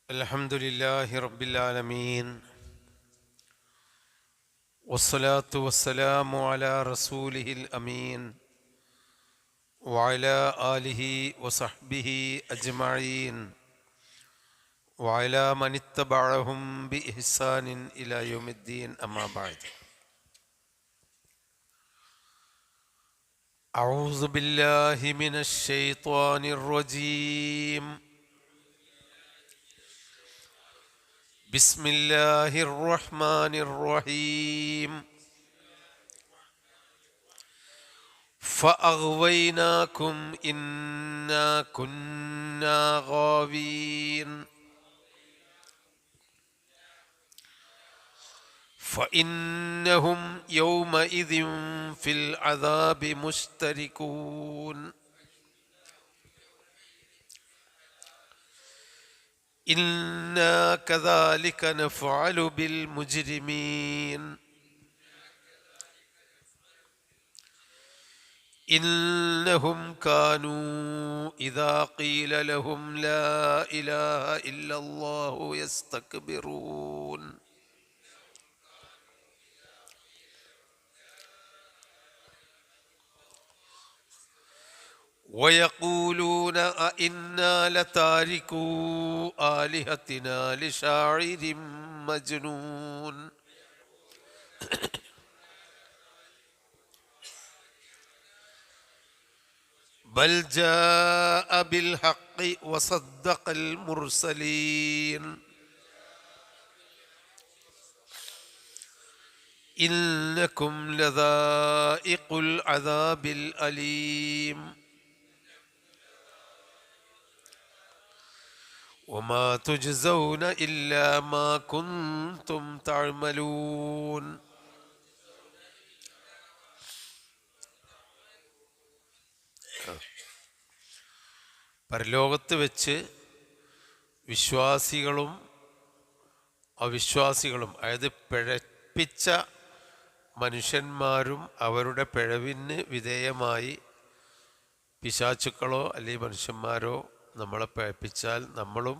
الحمد لله رب العالمين والصلاة والسلام على رسوله الأمين وعلى آله وصحبه أجمعين وعلى من اتبعهم بإحسان إلى يوم الدين أما بعد. أعوذ بالله من الشيطان الرجيم. بسم الله الرحمن الرحيم. فأغويناكم إنا كنا غاوين فإنهم يومئذ في العذاب مشتركون إنا كذلك نفعل بالمجرمين إنهم كانوا إذا قيل لهم لا إله إلا الله يستكبرون ويقولون أئنا لتاركو آلهتنا لشاعر مجنون بل جاء بالحق وصدق المرسلين إنكم لذائق العذاب الأليم وما تجزون إلا ما كنتم تعملون. പരലോകത്ത് വെച്ച് വിശ്വാസികളും അവിശ്വാസികളും, അതായത് പിഴപ്പിച്ച മനുഷ്യന്മാരും അവരുടെ പിഴവിന് വിധേയമായി പിശാചുക്കളോ അല്ലെങ്കിൽ മനുഷ്യന്മാരോ നമ്മളെ പിഴപ്പിച്ചാൽ നമ്മളും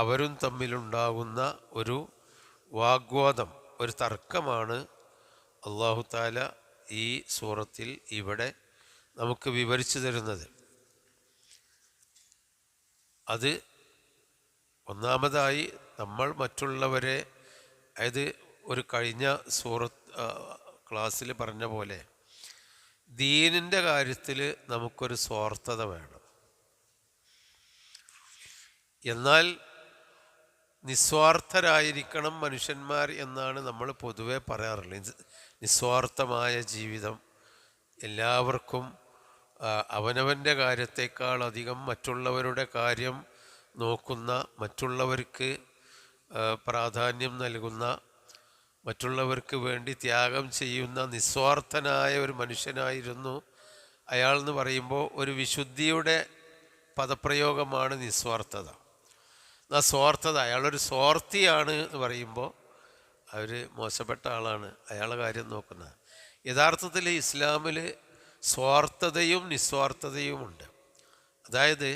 അവരും തമ്മിലുണ്ടാകുന്ന ഒരു വാഗ്വാദം, ഒരു തർക്കമാണ് അല്ലാഹു തആല ഈ സൂറത്തിൽ ഇവിടെ നമുക്ക് വിവരിച്ചു തരുന്നത്. അത് ഒന്നാമതായി നമ്മൾ മറ്റുള്ളവരെ, അതായത് ഒരു കഴിഞ്ഞ ക്ലാസ്സിൽ പറഞ്ഞ പോലെ ദീനിൻ്റെ കാര്യത്തിൽ നമുക്കൊരു സ്വാർത്ഥത വേണം. എന്നാൽ നിസ്വാർത്ഥരായിരിക്കണം മനുഷ്യന്മാർ എന്നാണ് നമ്മൾ പൊതുവെ പറയാറുള്ളത്. നിസ്വാർത്ഥമായ ജീവിതം, എല്ലാവർക്കും അവനവൻ്റെ കാര്യത്തേക്കാൾ അധികം മറ്റുള്ളവരുടെ കാര്യം നോക്കുന്ന, മറ്റുള്ളവർക്ക് പ്രാധാന്യം നൽകുന്ന, മറ്റുള്ളവർക്ക് വേണ്ടി ത്യാഗം ചെയ്യുന്ന നിസ്വാർത്ഥനായ ഒരു മനുഷ്യനായിരുന്നു അയാൾ എന്ന് പറയുമ്പോൾ ഒരു വിശുദ്ധിയുടെ പദപ്രയോഗമാണ് നിസ്വാർത്ഥത. ആ സ്വാർത്ഥത, അയാളൊരു സ്വാർത്ഥിയാണ് എന്ന് പറയുമ്പോൾ അവർ മോശപ്പെട്ട ആളാണ്, അയാളുടെ കാര്യം നോക്കുന്നത്. യഥാർത്ഥത്തിൽ ഇസ്ലാമിൽ സ്വാർത്ഥതയും നിസ്വാർത്ഥതയുമുണ്ട്. അതായത്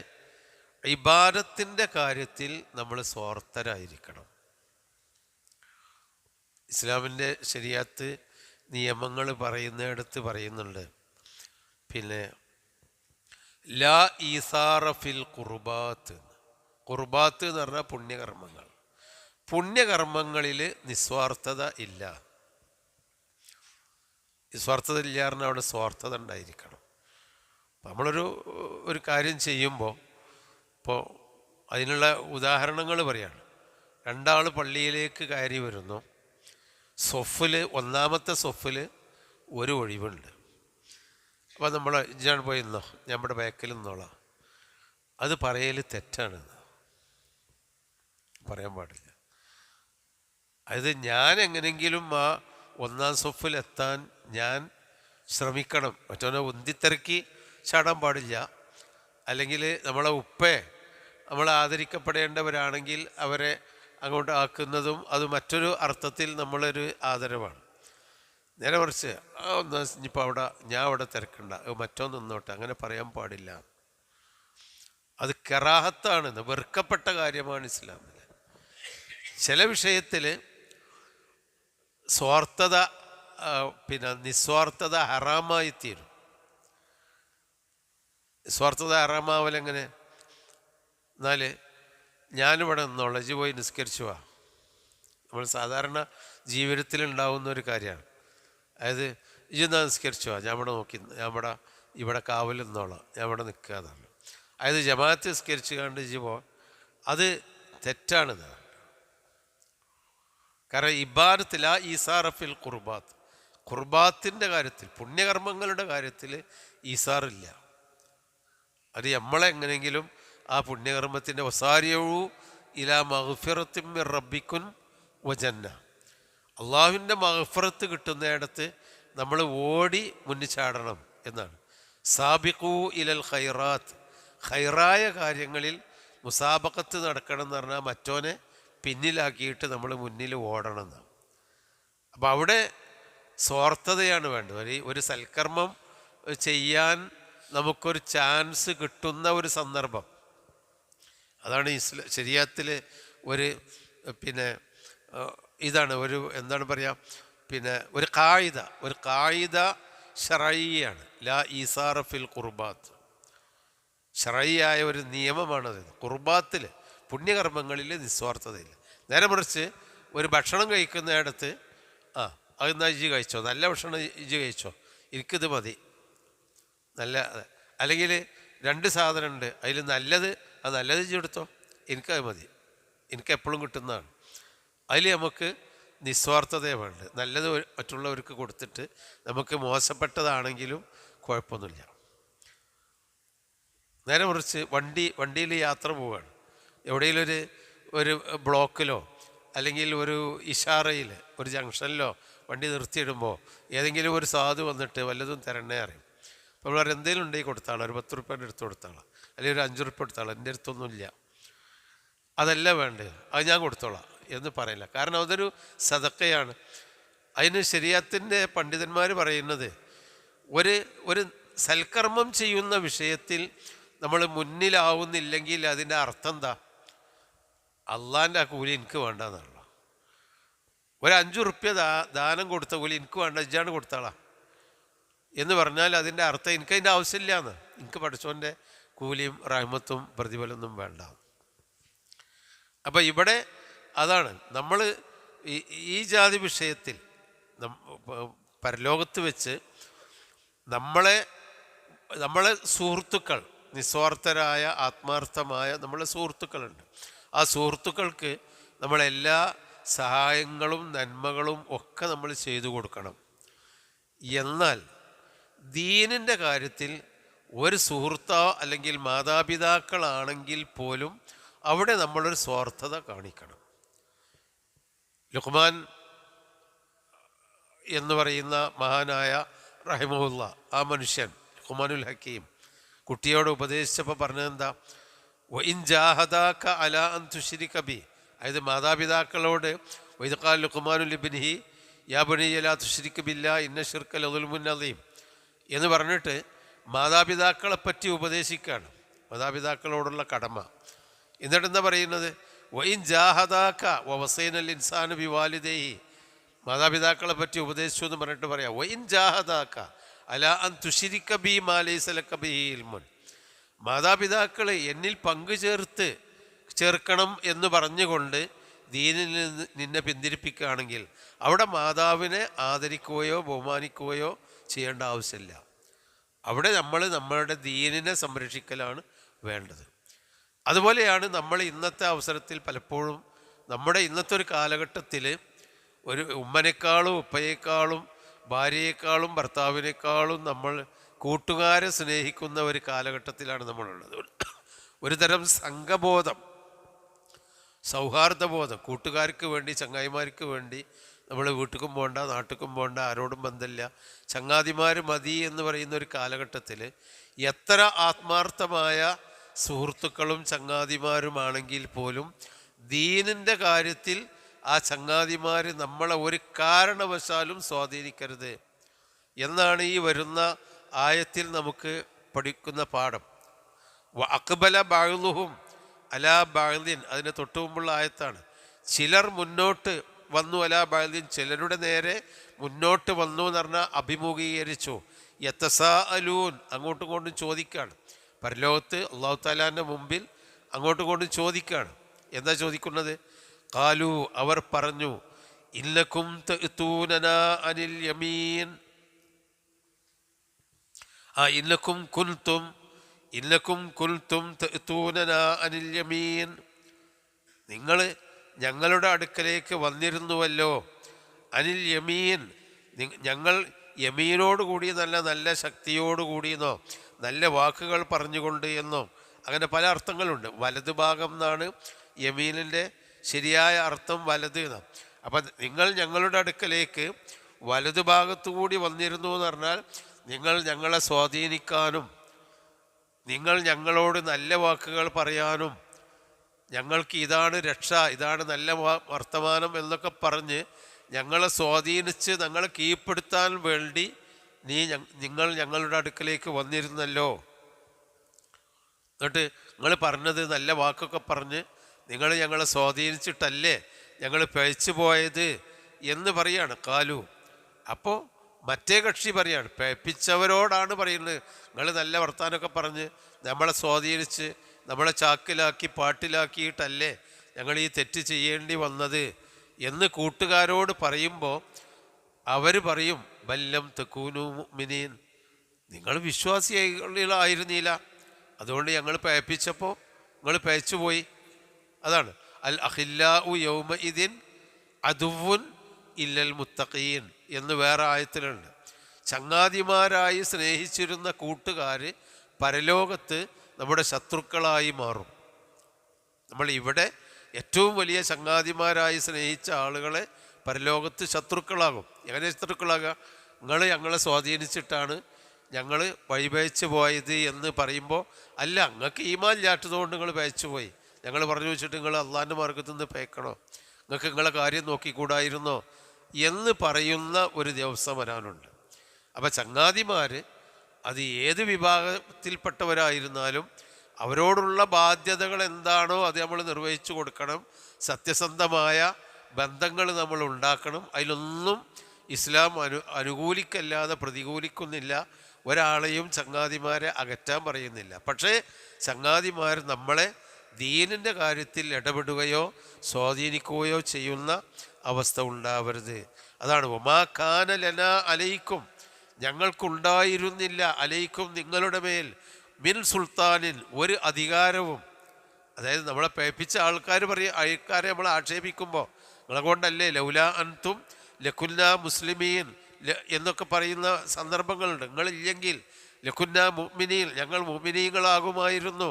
ഇബാദത്തിൻ്റെ കാര്യത്തിൽ നമ്മൾ സ്വാർത്ഥരായിരിക്കണം. ഇസ്ലാമിൻ്റെ ശരീഅത്ത് നിയമങ്ങൾ പറയുന്നിടത്ത് പറയുന്നുണ്ട്, പിന്നെ ലാ ഈസാറ ഫിൽ ഖുർബാത്ത്. ഖുർബാത്ത് എന്ന് പറഞ്ഞാൽ പുണ്യകർമ്മങ്ങൾ. പുണ്യകർമ്മങ്ങളിൽ നിസ്വാർത്ഥത ഇല്ല. നിസ്വാർത്ഥത ഇല്ല പറഞ്ഞാൽ അവിടെ സ്വാർത്ഥത ഉണ്ടായിരിക്കണം. നമ്മളൊരു കാര്യം ചെയ്യുമ്പോൾ, ഇപ്പോൾ അതിനുള്ള ഉദാഹരണങ്ങൾ പറയാണ്. രണ്ടാൾ പള്ളിയിലേക്ക് കയറി വരുന്നു. ഒന്നാമത്തെ സൊഫിൽ ഒരു ഒഴിവുണ്ട്. അപ്പോൾ നമ്മൾ ഇജാണ് പോയി നിന്നോ, നമ്മുടെ ബാക്കിൽ നിന്നോളാം. അത് പറയൽ തെറ്റാണ്, പറയാൻ പാടില്ല. അതായത് ഞാൻ എങ്ങനെയെങ്കിലും ആ ഒന്നാം സൊഫിലെത്താൻ ഞാൻ ശ്രമിക്കണം. മറ്റവനെ ഉന്തിത്തിറക്കി ചാടാൻ പാടില്ല. അല്ലെങ്കിൽ നമ്മളെ നമ്മൾ ആദരിക്കപ്പെടേണ്ടവരാണെങ്കിൽ അവരെ അങ്ങോട്ട് ആക്കുന്നതും അത് മറ്റൊരു അർത്ഥത്തിൽ നമ്മളൊരു ആദരവാണ്. നേരെ മറിച്ച് ഒന്ന് ഇനിയിപ്പോൾ ഞാൻ അവിടെ തിരക്കണ്ട, മറ്റൊന്ന് നിന്നോട്ടെ, അങ്ങനെ പറയാൻ പാടില്ല. അത് കറാഹത്താണ്, വെറുക്കപ്പെട്ട കാര്യമാണ് ഇസ്ലാമിൽ. ചില വിഷയത്തിൽ സ്വാർത്ഥത പിന്നെ നിസ്വാർത്ഥത ഹറാമായി തീരും. സ്വാർത്ഥത ഹറാമാവലെങ്ങനെ? എന്നാൽ ഞാനിവിടെ നിന്നോളാം, ഇജ്ജ് പോയി നിസ്കരിച്ചു വാ. നമ്മൾ സാധാരണ ജീവിതത്തിൽ ഉണ്ടാവുന്ന ഒരു കാര്യമാണ്. അതായത് ഇജ്ജെന്നാ നിസ്കരിച്ചു വാ, ഞാൻ ഇവിടെ കാവൽ നിന്നോളാം, ഞാൻ ഇവിടെ നിൽക്കുക എന്നാണ്. അതായത് ജമാഅത്ത് നിസ്കരിച്ചു കണ്ട് ഇജ്ജ് പോ, അത് തെറ്റാണിത്. കാരണം ഇബാദത്ത് ലാ ഈസാറഫിൽ ഖുർബാത്ത്, ഖുർബാത്തിൻ്റെ കാര്യത്തിൽ, പുണ്യകർമ്മങ്ങളുടെ കാര്യത്തിൽ ഈസാറില്ല. അത് നമ്മളെങ്ങനെങ്കിലും ആ പുണ്യകർമ്മത്തിൻ്റെ വസാരിയൂ ഇലാ മഗ്ഫിറത്തിൻ മിർ റബ്ബിക്കും വജന്ന, അള്ളാഹുവിൻ്റെ മഗ്ഫിറത്ത് കിട്ടുന്നിടത്ത് നമ്മൾ ഓടി മുന്നിൽ ചാടണം എന്നാണ്. സാബിഖൂ ഇലൽ ഖൈറാത്ത്, ഖൈറായ കാര്യങ്ങളിൽ മുസാബഖത്ത് നടക്കണം എന്ന് പറഞ്ഞാൽ മറ്റോനെ പിന്നിലാക്കിയിട്ട് നമ്മൾ മുന്നിൽ ഓടണം എന്നാണ്. അപ്പം അവിടെ സ്വാർത്ഥതയാണ് വേണ്ടത്. ഒരു സൽക്കർമ്മം ചെയ്യാൻ നമുക്കൊരു ചാൻസ് കിട്ടുന്ന ഒരു സന്ദർഭം, അതാണ് ശരീഅത്തിൽ ഒരു പിന്നെ ഇതാണ് ഒരു എന്താണ് പറയുക, പിന്നെ ഒരു കായിദ ശറഈയാണ്, ലാ ഈസാറ ഫിൽ ഖുർബാത്ത്. ശറഈയായ ഒരു നിയമമാണത്. ഖുർബാത്തിൽ, പുണ്യകർമ്മങ്ങളിൽ നിസ്വാർത്ഥതയില്ല. നേരെ മറിച്ച് ഒരു ഭക്ഷണം കഴിക്കുന്നിടത്ത് അതെന്നാ ഇജ്ജ് കഴിച്ചോ, നല്ല ഭക്ഷണം ഇജ്ജ് കഴിച്ചോ, എനിക്കിത് മതി, അല്ലെങ്കിൽ 2 സാധനമുണ്ട്, അതിൽ നല്ലത് ഇജ്ജ് എടുത്തോ, എനിക്കത് മതി, എനിക്ക് എപ്പോഴും കിട്ടുന്നതാണ്. അതിൽ നമുക്ക് നിസ്വാർത്ഥതയെ വേണ്ടത്. നല്ലത് മറ്റുള്ളവർക്ക് കൊടുത്തിട്ട് നമുക്ക് മോശപ്പെട്ടതാണെങ്കിലും കുഴപ്പമൊന്നുമില്ല. നേരെ മറിച്ച് വണ്ടിയിൽ യാത്ര പോവുകയാണ്, എവിടെയെങ്കിലും ഒരു ബ്ലോക്കിലോ അല്ലെങ്കിൽ ഒരു ഇഷാറയിൽ ഒരു ജംഗ്ഷനിലോ വണ്ടി നിർത്തിയിടുമ്പോൾ ഏതെങ്കിലും ഒരു സാധു വന്നിട്ട് വല്ലതും തരണേ അറിയും. അപ്പോൾ നമ്മൾ എന്തെങ്കിലും ഉണ്ടെങ്കിൽ കൊടുത്താളാം, ഒരു 10 റുപ്യേൻ്റെ അടുത്ത് കൊടുത്താളാം, അല്ലെങ്കിൽ ഒരു 5 റുപ്യ കൊടുത്താളാം, എൻ്റെ അടുത്തൊന്നുമില്ല, അതല്ല വേണ്ടത്, അത് ഞാൻ കൊടുത്തോളാം എന്ന് പറയില്ല. കാരണം അതൊരു സദക്കയാണ്. അതിന് ശരീഅത്തിൻ്റെ പണ്ഡിതന്മാർ പറയുന്നത്, ഒരു സൽക്കർമ്മം ചെയ്യുന്ന വിഷയത്തിൽ നമ്മൾ മുന്നിലാവുന്നില്ലെങ്കിൽ അതിൻ്റെ അർത്ഥം എന്താ? അള്ളാൻ്റെ ആ കൂലി എനിക്ക് വേണ്ടെന്നാണല്ലോ. ഒരു 5 റുപ്യ ദാനം കൊടുത്ത കൂലി എനിക്ക് വേണ്ട, ഇജ്ജാണ് കൊടുത്താളാ എന്ന് പറഞ്ഞാൽ അതിൻ്റെ അർത്ഥം എനിക്കതിൻ്റെ ആവശ്യമില്ല എന്ന്, എനിക്ക് പഠിച്ചോൻ്റെ കൂലിയും റഹ്മത്തും പ്രതിഫലമൊന്നും വേണ്ട. അപ്പം ഇവിടെ അതാണ് നമ്മൾ ഈ ജാതി വിഷയത്തിൽ പരലോകത്ത് വെച്ച് നമ്മളെ സുഹൃത്തുക്കൾ, നിസ്വാർത്ഥരായ ആത്മാർത്ഥമായ നമ്മളെ സുഹൃത്തുക്കളുണ്ട്. ആ സുഹൃത്തുക്കൾക്ക് നമ്മളെല്ലാ സഹായങ്ങളും നന്മകളും ഒക്കെ നമ്മൾ ചെയ്തു കൊടുക്കണം. എന്നാൽ ദീനിൻ്റെ കാര്യത്തിൽ ഒരു സുഹൃത്തോ അല്ലെങ്കിൽ മാതാപിതാക്കളാണെങ്കിൽ പോലും അവിടെ നമ്മളൊരു സ്വാർത്ഥത കാണിക്കണം. ലുഖ്മാൻ എന്ന് പറയുന്ന മഹാനായ റഹിമഹുല്ല, ആ മനുഷ്യൻ ലുഖ്മാനുൽ ഹക്കീം കുട്ടിയോട് ഉപദേശിച്ചപ്പോൾ പറഞ്ഞതെന്താ? വഇൻ ജാഹദാക അലാ അൻ തുശ്രിക ബി, അതായത് മാതാപിതാക്കളോട് വഇദ് ഖാല ലുഖ്മാനു ലിബ്നിഹി യാ ബനിയ്യ ലാ തുശ്രിക ബില്ലാഹി ഇന്ന ശിർക ലദുൽമുൻ അദീം എന്ന് പറഞ്ഞിട്ട് മാതാപിതാക്കളെപ്പറ്റി ഉപദേശിക്കുകയാണ്, മാതാപിതാക്കളോടുള്ള കടമ. എന്നിട്ട് എന്താ പറയുന്നത്? വഇൻ ജാഹദാക വവസൈനൽ ഇൻസാന ബിവാലിദൈഹി, മാതാപിതാക്കളെ പറ്റി ഉപദേശിച്ചു എന്ന് പറഞ്ഞിട്ട് പറയാം വഇൻ ജാഹദാക അലാ അൻ തുശ്രിക ബി മാ ലൈസ ലക ബിഹി ഇൽമുൻ, മാതാപിതാക്കൾ എന്നിൽ ചേർക്കണം എന്ന് പറഞ്ഞുകൊണ്ട് ദീനിൽ നിന്ന് നിന്നെ പിന്തിരിപ്പിക്കുകയാണെങ്കിൽ അവിടെ മാതാവിനെ ആദരിക്കുകയോ ബഹുമാനിക്കുകയോ ചെയ്യേണ്ട ആവശ്യമില്ല. അവിടെ നമ്മളുടെ ദീനിനെ സംരക്ഷിക്കലാണ് വേണ്ടത്. അതുപോലെയാണ് നമ്മൾ ഇന്നത്തെ അവസരത്തിൽ പലപ്പോഴും നമ്മുടെ ഇന്നത്തെ ഒരു കാലഘട്ടത്തിൽ ഒരു ഉമ്മനേക്കാളും ഉപ്പയേക്കാളും ഭാര്യയെക്കാളും ഭർത്താവിനേക്കാളും നമ്മൾ കൂട്ടുകാരെ സ്നേഹിക്കുന്ന ഒരു കാലഘട്ടത്തിലാണ് നമ്മളുള്ളത്. ഒരു തരം സംഘബോധം, സൗഹാർദ്ദബോധം, കൂട്ടുകാർക്ക് വേണ്ടി ചങ്ങായിമാർക്ക് വേണ്ടി നമ്മൾ വീട്ടിലും പോകണ്ട, നാട്ടിലും പോകണ്ട, ആരോടും ബന്ധമില്ല, ചങ്ങാതിമാർ മതി എന്ന് പറയുന്ന ഒരു കാലഘട്ടത്തിൽ എത്ര ആത്മാർത്ഥമായ സുഹൃത്തുക്കളും ചങ്ങാതിമാരുമാണെങ്കിൽ പോലും ദീനിൻ്റെ കാര്യത്തിൽ ആ ചങ്ങാതിമാർ നമ്മളെ ഒരു കാരണവശാലും സ്വാധീനിക്കരുത് എന്നാണ് ഈ വരുന്ന ആയത്തിൽ നമുക്ക് പഠിക്കുന്ന പാഠം. അക്ബല ബഅ്ളുഹും അലാ ബഅ്ളിൻ, അതിന് തൊട്ടുമുമ്പുള്ള ആയത്താണ്. ചിലർ മുന്നോട്ട് വന്നു, അലാ ബഅദിൻ ചിലരുടെ നേരെ മുന്നോട്ട് വന്നു എന്ന് പറഞ്ഞാൽ അഭിമുഖീകരിച്ചു. യതസാഅലൂൻ അങ്ങോട്ടും ഇങ്ങോട്ടും ചോദിക്കുകയാണ്. പരലോകത്ത് അല്ലാഹു തആലാന്റെ മുമ്പിൽ അങ്ങോട്ടും ഇങ്ങോട്ടും ചോദിക്കുകയാണ്. എന്താ ചോദിക്കുന്നത്? ഖാലു അവർ പറഞ്ഞു, ഇന്നക്കും തഅതൂനനാ അനിൽ യമീൻ, ഇന്നക്കും കുൽത്തും തഅതൂനനാ അനിൽ യമീൻ, നിങ്ങൾ ഞങ്ങളുടെ അടുക്കലേക്ക് വന്നിരുന്നുവല്ലോ. അനിൽ യമീൻ, ഞങ്ങൾ യമീനോടുകൂടി നല്ല നല്ല ശക്തിയോടുകൂടിയെന്നോ നല്ല വാക്കുകൾ പറഞ്ഞുകൊണ്ട് എന്നോ അങ്ങനെ പല അർത്ഥങ്ങളുണ്ട്. വലത് ഭാഗം എന്നാണ് യമീനിൻ്റെ ശരിയായ അർത്ഥം, വലത് എന്നാണ്. അപ്പം നിങ്ങൾ ഞങ്ങളുടെ അടുക്കലേക്ക് വലതു ഭാഗത്തുകൂടി വന്നിരുന്നു എന്ന് പറഞ്ഞാൽ നിങ്ങൾ ഞങ്ങളെ സ്വാധീനിക്കാനും നിങ്ങൾ ഞങ്ങളോട് നല്ല വാക്കുകൾ പറയാനും ഞങ്ങൾക്ക് ഇതാണ് രക്ഷ, ഇതാണ് നല്ല വർത്തമാനം എന്നൊക്കെ പറഞ്ഞ് ഞങ്ങളെ സ്വാധീനിച്ച് ഞങ്ങളെ കീഴ്പ്പെടുത്താൻ വേണ്ടി നിങ്ങൾ ഞങ്ങളുടെ അടുക്കലേക്ക് വന്നിരുന്നല്ലോ. എന്നിട്ട് നിങ്ങൾ പറഞ്ഞത് നല്ല വാക്കൊക്കെ പറഞ്ഞ് നിങ്ങൾ ഞങ്ങളെ സ്വാധീനിച്ചിട്ടല്ലേ ഞങ്ങൾ പിഴച്ചു പോയത് എന്ന് പറയാണ് കാലു. അപ്പോൾ മറ്റേ കക്ഷി പറയാണ്, പിഴപ്പിച്ചവരോടാണ് പറയുന്നത്, നിങ്ങൾ നല്ല വർത്താനമൊക്കെ പറഞ്ഞ് നമ്മളെ സ്വാധീനിച്ച് നമ്മളെ ചാക്കിലാക്കി പാട്ടിലാക്കിയിട്ടല്ലേ ഞങ്ങൾ ഈ തെറ്റ് ചെയ്യേണ്ടി വന്നത് എന്ന് കൂട്ടുകാരോട് പറയുമ്പോൾ അവർ പറയും, ബല്ലം തകൂനു മുഅ്മിനീൻ, നിങ്ങൾ വിശ്വാസികളായിരുന്നില്ല, അതുകൊണ്ട് ഞങ്ങൾ പയപ്പിച്ചപ്പോൾ നിങ്ങൾ പയച്ചുപോയി. അതാണ് അൽ അഖില്ലാഉ യൗമഇദിൻ അദുവ്വുൻ ഇല്ലൽ മുത്തഖീൻ എന്ന് വേറെ ആയത്തിലുണ്ട്. ചങ്ങാതിമാരായി സ്നേഹിച്ചിരുന്ന കൂട്ടുകാർ പരലോകത്ത് നമ്മുടെ ശത്രുക്കളായി മാറും. നമ്മൾ ഇവിടെ ഏറ്റവും വലിയ ചങ്ങാതിമാരായി സ്നേഹിച്ച ആളുകളെ പരലോകത്ത് ശത്രുക്കളാകും. എങ്ങനെ ശത്രുക്കളാകുക? നിങ്ങൾ ഞങ്ങളെ സ്വാധീനിച്ചിട്ടാണ് ഞങ്ങൾ വഴിപയച്ചു പോയത് എന്ന് പറയുമ്പോൾ, അല്ല നിങ്ങൾക്ക് ഈമാൻ ഇല്ലാത്തതുകൊണ്ട് നിങ്ങൾ പയച്ചു പോയി, ഞങ്ങൾ പറഞ്ഞു വെച്ചിട്ട് നിങ്ങൾ അള്ളാഹിൻ്റെ മാർഗത്തിൽ നിന്ന് പയക്കണോ, നിങ്ങൾക്ക് നിങ്ങളെ കാര്യം നോക്കിക്കൂടായിരുന്നോ എന്ന് പറയുന്ന ഒരു ദിവസം വരാനുണ്ട്. അപ്പം ചങ്ങാതിമാർ അത് ഏത് വിഭാഗത്തിൽപ്പെട്ടവരായിരുന്നാലും അവരോടുള്ള ബാധ്യതകൾ എന്താണോ അത് നമ്മൾ നിർവഹിച്ചു കൊടുക്കണം. സത്യസന്ധമായ ബന്ധങ്ങൾ നമ്മൾ ഉണ്ടാക്കണം. അതിലൊന്നും ഇസ്ലാം അനുകൂലിക്കല്ലാതെ പ്രതികൂലിക്കുന്നില്ല. ഒരാളെയും ചങ്ങാതിമാരെ അകറ്റാൻ പറയുന്നില്ല. പക്ഷേ ചങ്ങാതിമാർ നമ്മളെ ദീനിൻ്റെ കാര്യത്തിൽ ഇടപെടുകയോ സ്വാധീനിക്കുകയോ ചെയ്യുന്ന അവസ്ഥ ഉണ്ടാവരുത്. അതാണ് വമാ കാന ലനാ അലൈക്കും, ഞങ്ങൾക്കുണ്ടായിരുന്നില്ല അലൈക്കും നിങ്ങളുടെ മേൽ മിൻ സുൽത്താനിൻ ഒരു അധികാരവും. അതായത് നമ്മളെ പേപ്പിച്ച ആൾക്കാർ ആൾക്കാരെ നമ്മളെ ആക്ഷേപിക്കുമ്പോൾ നിങ്ങളെ കൊണ്ടല്ലേ ലൗലാ അൻതും ലകുന്ന മുസ്ലിമീൻ എന്നൊക്കെ പറയുന്ന സന്ദർഭങ്ങളുണ്ട്. നിങ്ങളില്ലെങ്കിൽ ലകുന്ന മുഅ്മിനീൻ, ഞങ്ങൾ മുഅ്മിനീങ്ങളാകുമായിരുന്നു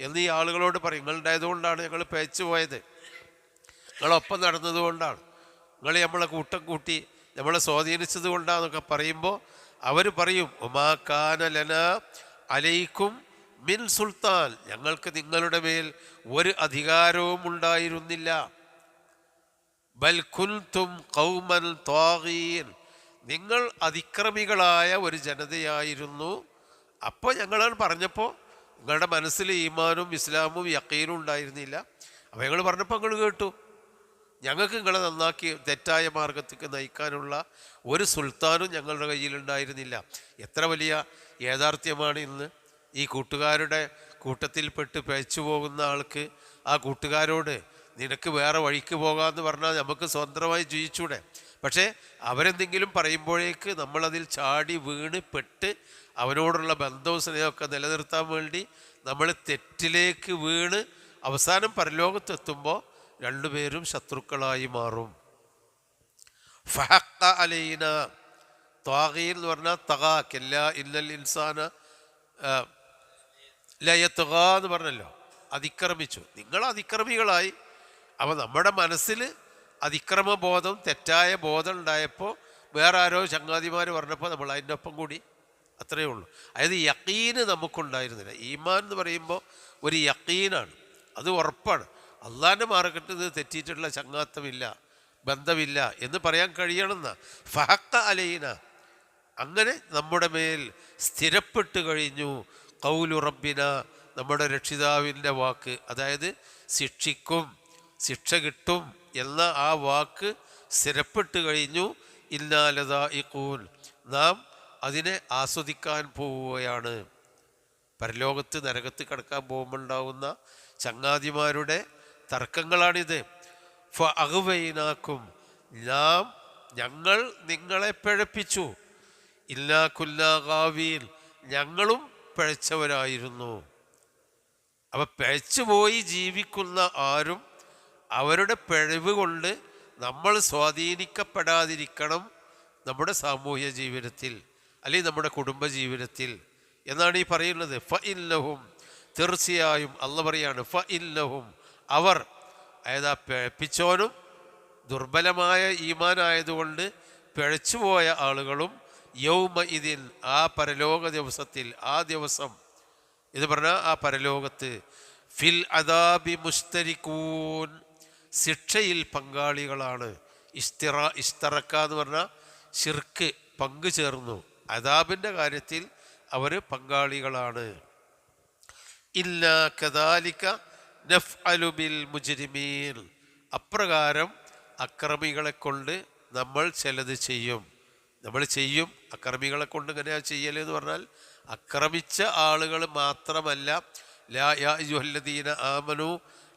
എന്ന് ഈ ആളുകളോട് പറയും. നിങ്ങളുണ്ടായതുകൊണ്ടാണ് ഞങ്ങൾ പേച്ചു പോയത്, നിങ്ങളൊപ്പം നടന്നതുകൊണ്ടാണ്, നിങ്ങൾ നമ്മളെ കൂട്ടം കൂട്ടി നമ്മളെ സ്വാധീനിച്ചത് കൊണ്ടാന്നൊക്കെ പറയുമ്പോൾ അവർ പറയും ഒമാ കാന ലനാ അലൈക്കും മിൻ സുൽത്താൻ, ഞങ്ങൾക്ക് നിങ്ങളുടെ മേൽ ഒരു അധികാരവും ഉണ്ടായിരുന്നില്ല. ബൽ കുൻതും ഖൗമൻ ത്വാഗീൻ, നിങ്ങൾ അതിക്രമികളായ ഒരു ജനതയായിരുന്നു. അപ്പോൾ ഞങ്ങളാണ് പറഞ്ഞപ്പോൾ നിങ്ങളുടെ മനസ്സിൽ ഈമാനും ഇസ്ലാമും യഖീനും ഉണ്ടായിരുന്നില്ല. അപ്പോൾ ഞങ്ങൾ പറഞ്ഞപ്പോൾ നിങ്ങൾ കേട്ടു. ഞങ്ങൾക്ക് നിങ്ങളെ നന്നാക്കി തെറ്റായ മാർഗത്തേക്ക് നയിക്കാനുള്ള ഒരു സുൽത്താനും ഞങ്ങളുടെ കയ്യിലുണ്ടായിരുന്നില്ല. എത്ര വലിയ യാഥാർത്ഥ്യമാണ് ഇന്ന്. ഈ കൂട്ടുകാരുടെ കൂട്ടത്തിൽപ്പെട്ട് പിഴച്ചു പോകുന്ന ആൾക്ക് ആ കൂട്ടുകാരോട് നിനക്ക് വേറെ വഴിക്ക് പോകാമെന്ന് പറഞ്ഞാൽ നമുക്ക് സ്വതന്ത്രമായി ജീവിച്ചൂടെ? പക്ഷേ അവരെന്തെങ്കിലും പറയുമ്പോഴേക്ക് നമ്മളതിൽ ചാടി വീണ് പെട്ട് അവനോടുള്ള ബന്ധവും സ്നേഹമൊക്കെ നിലനിർത്താൻ വേണ്ടി നമ്മൾ തെറ്റിലേക്ക് വീണ് അവസാനം പരലോകത്തെത്തുമ്പോൾ രണ്ടുപേരും ശത്രുക്കളായി മാറും. ഫഹഖ അലൈന, ത്വാഗീൻ എന്ന് പറഞ്ഞാൽ തഗാക്കല്ല, ഇന്നൽ ഇൻസാന ലയത്തുക എന്ന് പറഞ്ഞല്ലോ, അതിക്രമിച്ചു. നിങ്ങൾ അതിക്രമികളായി. അപ്പോൾ നമ്മുടെ മനസ്സിൽ അതിക്രമബോധം തെറ്റായ ബോധം ഉണ്ടായപ്പോൾ വേറെ ആരോ ചങ്ങാതിമാർ പറഞ്ഞപ്പോൾ നമ്മൾ അതിൻ്റെ ഒപ്പം കൂടി, അത്രയേ ഉള്ളൂ. അതായത് യഖീന് നമുക്കുണ്ടായിരുന്നില്ല. ഈമാൻ എന്ന് പറയുമ്പോൾ ഒരു യഖീനാണ്, അത് ഉറപ്പാണ്. അള്ളാഹിൻ്റെ മാർഗത്തിൽ നിന്ന് തെറ്റിയിട്ടുള്ള ചങ്ങാത്തമില്ല, ബന്ധമില്ല എന്ന് പറയാൻ കഴിയണമെന്ന. ഫഹഖ അലൈന, അങ്ങനെ നമ്മുടെ മേൽ സ്ഥിരപ്പെട്ട് കഴിഞ്ഞു ഖൗലു റബ്ബിന, നമ്മുടെ രക്ഷിതാവിൻ്റെ വാക്ക്. അതായത് ശിക്ഷിക്കും, ശിക്ഷ കിട്ടും എന്ന ആ വാക്ക് സ്ഥിരപ്പെട്ട് കഴിഞ്ഞു. ഇന്നാലദായിഖൂൻ, നാം അതിനെ ആസ്വദിക്കാൻ പോവുകയാണ്. പരലോകത്ത് നരകത്ത് കടക്കാൻ പോകുമ്പോൾ ഉണ്ടാവുന്ന ചങ്ങാതിമാരുടെ തർക്കങ്ങളാണിത്. ഫഅഗ്വൈനാക്കും, ഞങ്ങൾ നിങ്ങളെ പിഴപ്പിച്ചു. ഇല്ലാ കുല്ലാ ഗാവീൻ, ഞങ്ങളും പിഴച്ചവരായിരുന്നു. അപ്പം പിഴച്ചുപോയി ജീവിക്കുന്ന ആരും അവരുടെ പിഴവ് കൊണ്ട് നമ്മൾ സ്വാധീനിക്കപ്പെടാതിരിക്കണം നമ്മുടെ സാമൂഹ്യ ജീവിതത്തിൽ, അല്ലെങ്കിൽ നമ്മുടെ കുടുംബ ജീവിതത്തിൽ എന്നാണ് ഈ പറയുന്നത്. ഫഇന്നഹും, തീർച്ചയായും അള്ള പറയാണ്, ഫഇന്നഹും, അവർ, അതായത് ആ പിഴപ്പിച്ചോനും ദുർബലമായ ഈമാനായതുകൊണ്ട് പിഴച്ചുപോയ ആളുകളും യൗമ ഇതിൻ, ആ പരലോക ദിവസത്തിൽ, ആ ദിവസം ഇത് പറഞ്ഞാൽ ആ പരലോകത്ത്, ഫിൽ അദാബി മുസ്തരിക്കൂൻ, ശിക്ഷയിൽ പങ്കാളികളാണ്. ഇസ്തറക്ക എന്ന് പറഞ്ഞാൽ ശിർക്ക്, പങ്കു ചേർന്നു. അദാബിൻ്റെ കാര്യത്തിൽ അവർ പങ്കാളികളാണ്. ഇല്ലാ കദാലിക നഫ്അലു ബിൽ മുജ്രിമീൻ, അപ്രകാരം അക്രമികളെ കൊണ്ട് നമ്മൾ ചിലത് ചെയ്യും. അക്രമികളെ കൊണ്ട് ഇങ്ങനെയാ ചെയ്യലെന്ന് പറഞ്ഞാൽ അക്രമിച്ച ആളുകൾ മാത്രമല്ല. ലാ യാ അയ്യുഹല്ലദീന ആമനു